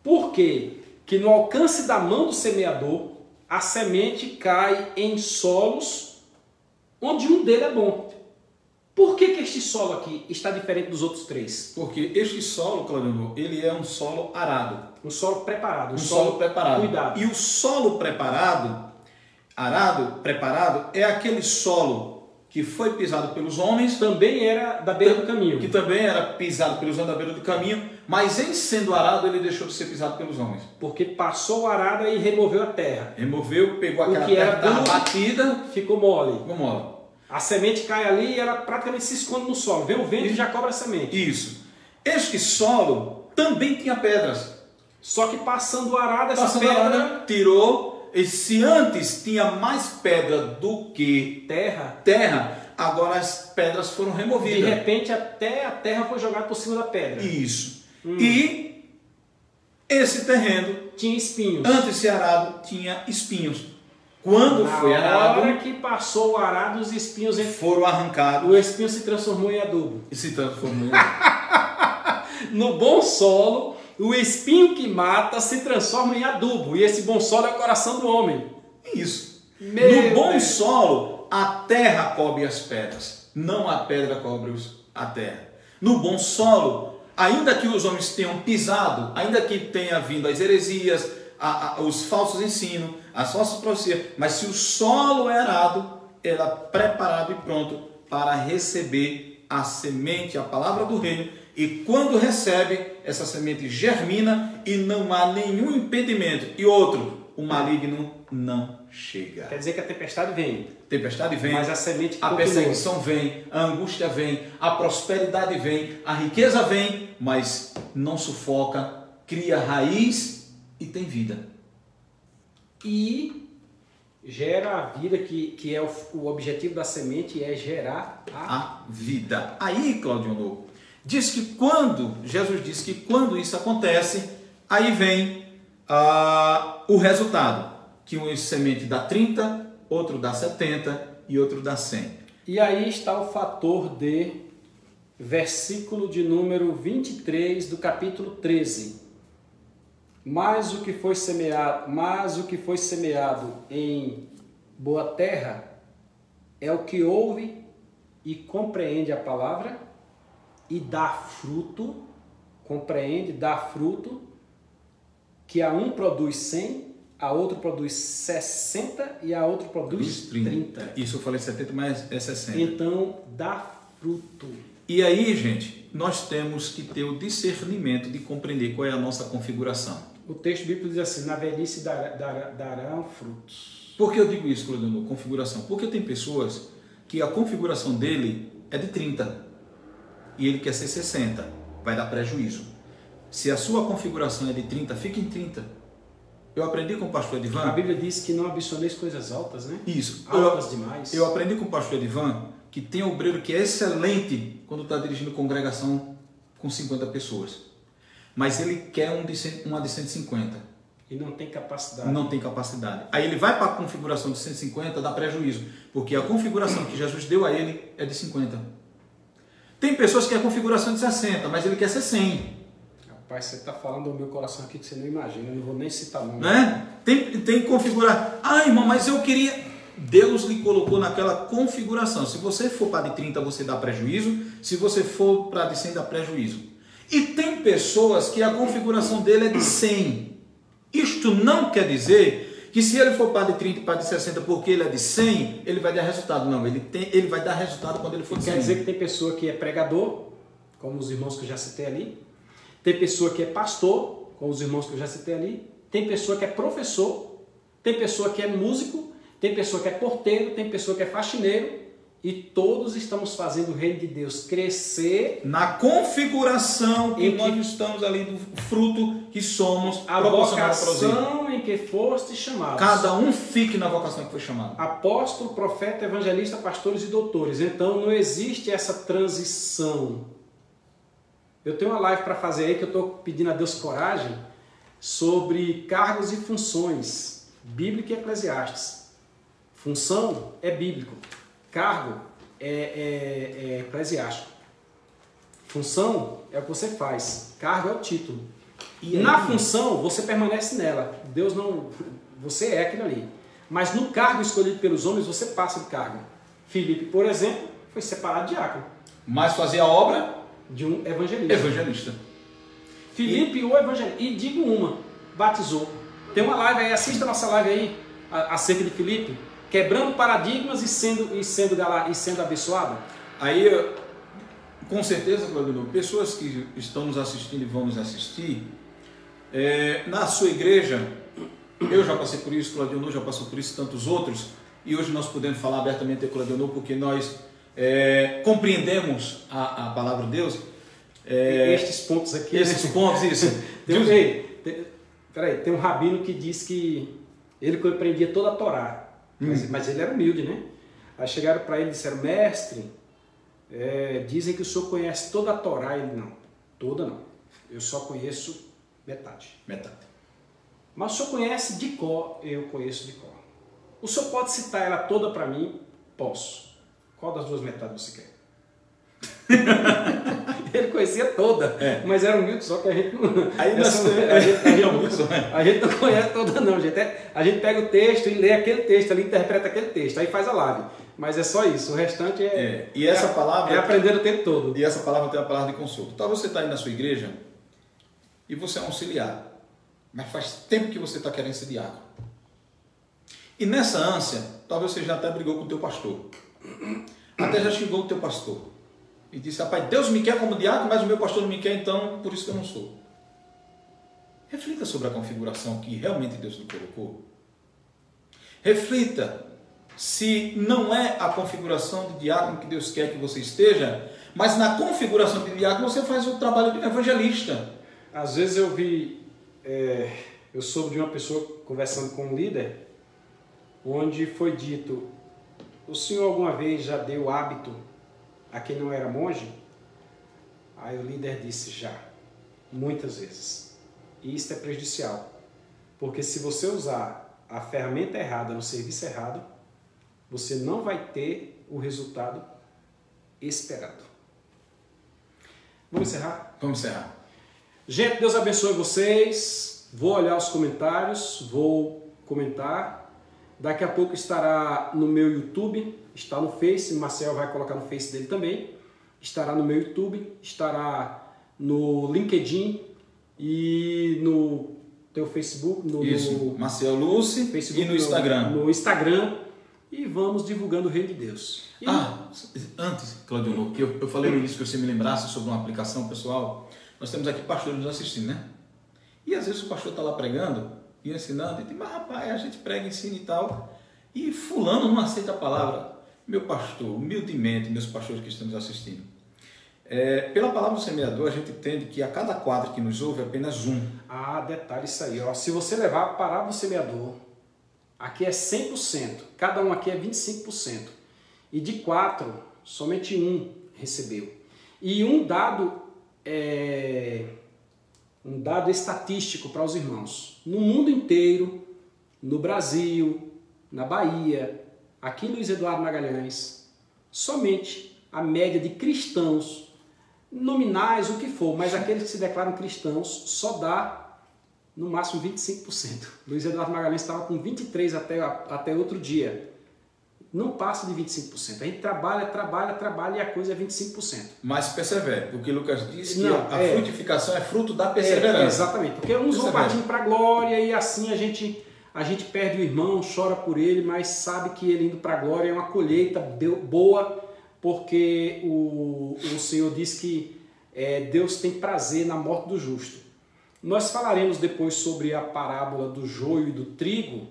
por que no alcance da mão do semeador a semente cai em solos onde um deles é bom. Por que este solo aqui está diferente dos outros três? Porque este solo, Claudionor, ele é um solo arado. Um solo preparado. Um solo preparado. Cuidado. E o solo preparado, preparado, é aquele solo que foi pisado pelos homens. Também era da beira do caminho. Que também era pisado pelos homens da beira do caminho, mas em sendo arado ele deixou de ser pisado pelos homens. Porque passou o arado e removeu a terra. Removeu, pegou aquela que terra era que estava batida. Ficou mole. Ficou mole. A semente cai ali e ela praticamente se esconde no solo. Vem o vento e já cobra a semente. Isso. Este solo também tinha pedras. Só que passando o arado, essa pedra tirou. E se antes tinha mais pedra do que terra, agora as pedras foram removidas. De repente até a terra foi jogada por cima da pedra. Isso. E esse terreno tinha espinhos. Antes de ser arado, tinha espinhos. Quando foi arado, na hora que passou o arado, os espinhos foram arrancados. O espinho se transformou em adubo. E se transformou em adubo. No bom solo, o espinho que mata se transforma em adubo. E esse bom solo é o coração do homem. Isso. No bom solo, a terra cobre as pedras. Não a pedra cobre a terra. No bom solo, ainda que os homens tenham pisado, ainda que tenha vindo as heresias, os falsos ensinos, as falsas profecias, mas se o solo é arado, ele é preparado e pronto para receber a semente, a palavra do reino, e quando recebe, essa semente germina e não há nenhum impedimento. E outro, o maligno não chega. Quer dizer que a tempestade vem. Tempestade vem, mas a semente a perseguição vem, a angústia vem, a prosperidade vem, a riqueza vem, mas não sufoca, cria raiz e tem vida. E gera a vida, que é o objetivo da semente, é gerar a vida. Aí, Claudionor, diz que Jesus disse que quando isso acontece, aí vem o resultado, que um semente dá 30, outro dá 70 e outro dá 100. E aí está o fator de versículo de número 23 do capítulo 13. Mas o que foi semeado em boa terra é o que ouve e compreende a palavra e dá fruto, dá fruto, que a um produz 100, a outro produz 60 e a outro produz 30. Isso eu falei 70, mas é 60. Então dá fruto. E aí, gente, nós temos que ter o discernimento de compreender qual é a nossa configuração. O texto bíblico diz assim: na velhice darão frutos. Por que eu digo isso, Claudionor? Configuração. Porque tem pessoas que a configuração dele é de 30 e ele quer ser 60. Vai dar prejuízo. Se a sua configuração é de 30, fique em 30. Eu aprendi com o pastor Edivan. A Bíblia diz que não ambicioneis coisas altas, né? Isso. Altas demais. Eu aprendi com o pastor Edivan que tem obreiro que é excelente quando está dirigindo congregação com 50 pessoas. Mas ele quer uma de 150. E não tem capacidade. Não tem capacidade. Aí ele vai para a configuração de 150, dá prejuízo. Porque a configuração que Jesus deu a ele é de 50. Tem pessoas que querem a configuração de 60, mas ele quer ser 100. Rapaz, você está falando do meu coração aqui que você não imagina. Eu não vou nem citar o nome. Né? Tem que configurar. Ah, irmão, mas eu queria... Deus lhe colocou naquela configuração. Se você for para de 30, você dá prejuízo. Se você for para de 100, dá prejuízo. E tem pessoas que a configuração dele é de 100. Isto não quer dizer que se ele for para de 30 e para de 60 porque ele é de 100, ele vai dar resultado. Não, ele vai dar resultado quando ele for de 100. Quer dizer que tem pessoa que é pregador, como os irmãos que eu já citei ali. Tem pessoa que é pastor, como os irmãos que eu já citei ali. Tem pessoa que é professor. Tem pessoa que é músico. Tem pessoa que é porteiro. Tem pessoa que é faxineiro. e todos estamos fazendo o reino de Deus crescer na configuração que nós estamos ali do fruto que somos a vocação em que foste chamados. Cada um fique na vocação que foi chamado. Apóstolo, profeta, evangelista, pastores e doutores. Então não existe essa transição. Eu tenho uma live para fazer aí que eu estou pedindo a Deus coragem sobre cargos e funções, Bíblica e Eclesiastes. Função é bíblico. Cargo é eclesiástico. Função é o que você faz. Cargo é o título. E na função, você permanece nela. Deus não... Você é aquilo ali. Mas no cargo escolhido pelos homens, você passa de cargo. Filipe, por exemplo, foi separado de diácono. Mas fazia a obra de um evangelista. Evangelista. Filipe, o evangelista. E digo uma, batizou. Tem uma live aí, assista a nossa live aí, acerca de Filipe. Quebrando paradigmas e sendo abençoado? Aí, com certeza, Claudionor, pessoas que estão nos assistindo e vão nos assistir, na sua igreja, eu já passei por isso, Claudionor já passou por isso, tantos outros, e hoje nós podemos falar abertamente com Claudionor, porque nós compreendemos a palavra de Deus. Estes pontos aqui. Esses pontos, isso. Tem um rabino que diz que ele compreendia toda a Torá. Mas ele era humilde, né? Aí chegaram para ele e disseram, mestre, dizem que o senhor conhece toda a Torá. Ele, não, toda não. Eu só conheço metade. Metade. Mas o senhor conhece de cor? Eu conheço de cor. O senhor pode citar ela toda para mim? Posso. Qual das duas metades você quer? Ele conhecia toda, mas era humilde, só que a gente não, a gente não conhece toda não, gente. A gente pega o texto e lê aquele texto, ali interpreta aquele texto, aí faz a live. Mas é só isso, o restante e essa palavra, aprender o tempo todo. E essa palavra tem uma palavra de consolo. Talvez você está aí na sua igreja e você é um auxiliar, mas faz tempo que você está querendo ser diácono. E nessa ânsia, talvez você já até brigou com o teu pastor, até já xingou o teu pastor. E disse, rapaz, Deus me quer como diácono, mas o meu pastor não me quer, então por isso que eu não sou. Reflita sobre a configuração que realmente Deus lhe colocou. Reflita se não é a configuração de diácono que Deus quer que você esteja, mas na configuração de diácono você faz o trabalho de evangelista. Às vezes eu soube de uma pessoa conversando com um líder, onde foi dito, o senhor alguma vez já deu hábito a quem não era monge? Aí o líder disse, já, muitas vezes. E isso é prejudicial, porque se você usar a ferramenta errada no serviço errado, você não vai ter o resultado esperado. Vamos encerrar? Vamos encerrar. Gente, Deus abençoe vocês. Vou olhar os comentários, vou comentar. Daqui a pouco estará no meu YouTube, está no Face, Marcel vai colocar no Face dele também. Estará no meu YouTube, estará no LinkedIn e no teu Facebook. Isso, Marcel Lúcio, Facebook, e no Instagram. No Instagram. E vamos divulgando o reino de Deus. Antes, Claudionor, que eu falei no início que você me lembrasse sobre uma aplicação pessoal, nós temos aqui pastores nos assistindo, né? E às vezes o pastor está lá pregando e ensinando, e diz, mas rapaz, a gente prega, ensina e tal, e fulano não aceita a palavra. Meu pastor, humildemente, meus pastores que estão nos assistindo, pela palavra do semeador, a gente entende que a cada quadro que nos ouve é apenas um. Detalhe isso aí, ó. Se você levar a parábola do semeador, aqui é 100%, cada um aqui é 25%, e de 4, somente um recebeu. E um dado estatístico para os irmãos. No mundo inteiro, no Brasil, na Bahia, aqui em Luiz Eduardo Magalhães, somente a média de cristãos, nominais, o que for, mas aqueles que se declaram cristãos, só dá no máximo 25%. Luiz Eduardo Magalhães estava com 23% até outro dia. Não passa de 25%. A gente trabalha e a coisa é 25%. Mas persevere, porque Lucas disse que a frutificação é fruto da perseverança. Exatamente, porque uns vão partindo para a glória e assim a gente perde o irmão, chora por ele, mas sabe que ele indo para a glória é uma colheita boa, porque o Senhor diz que Deus tem prazer na morte do justo. Nós falaremos depois sobre a parábola do joio e do trigo,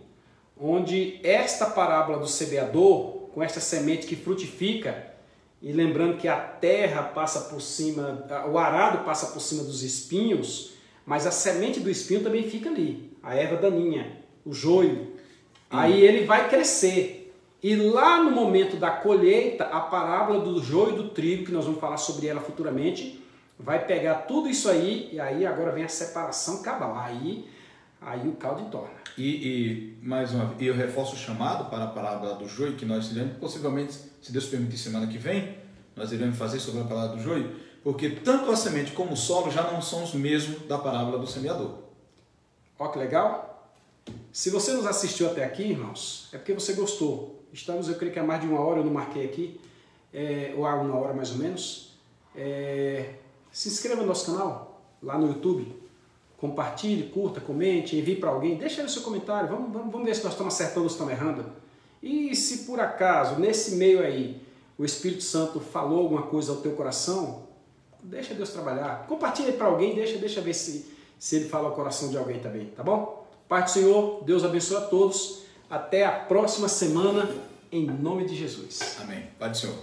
onde esta parábola do semeador com esta semente que frutifica, e lembrando que a terra passa por cima, o arado passa por cima dos espinhos, mas a semente do espinho também fica ali, a erva daninha, o joio. Aí ele vai crescer. E lá no momento da colheita, a parábola do joio e do trigo, que nós vamos falar sobre ela futuramente, vai pegar tudo isso aí, e aí agora vem a separação cabal. Aí o caldo entorna. Mais uma vez, eu reforço o chamado para a parábola do joio, que nós iremos, possivelmente, se Deus permitir, semana que vem, nós iremos fazer sobre a parábola do joio, porque tanto a semente como o solo já não são os mesmos da parábola do semeador. Ó que legal! Se você nos assistiu até aqui, irmãos, é porque você gostou. Estamos, eu creio que há mais de 1 hora, eu não marquei aqui, ou há 1 hora mais ou menos. Se inscreva no nosso canal, lá no YouTube. Compartilhe, curta, comente, envie para alguém, deixa aí o seu comentário, vamos ver se nós estamos acertando ou se estamos errando. E se por acaso, nesse meio aí, o Espírito Santo falou alguma coisa ao teu coração, deixa Deus trabalhar. Compartilhe para alguém, deixa ver se ele fala ao coração de alguém também, tá bom? Pai do Senhor, Deus abençoe a todos. Até a próxima semana, em nome de Jesus. Amém. Pai do Senhor.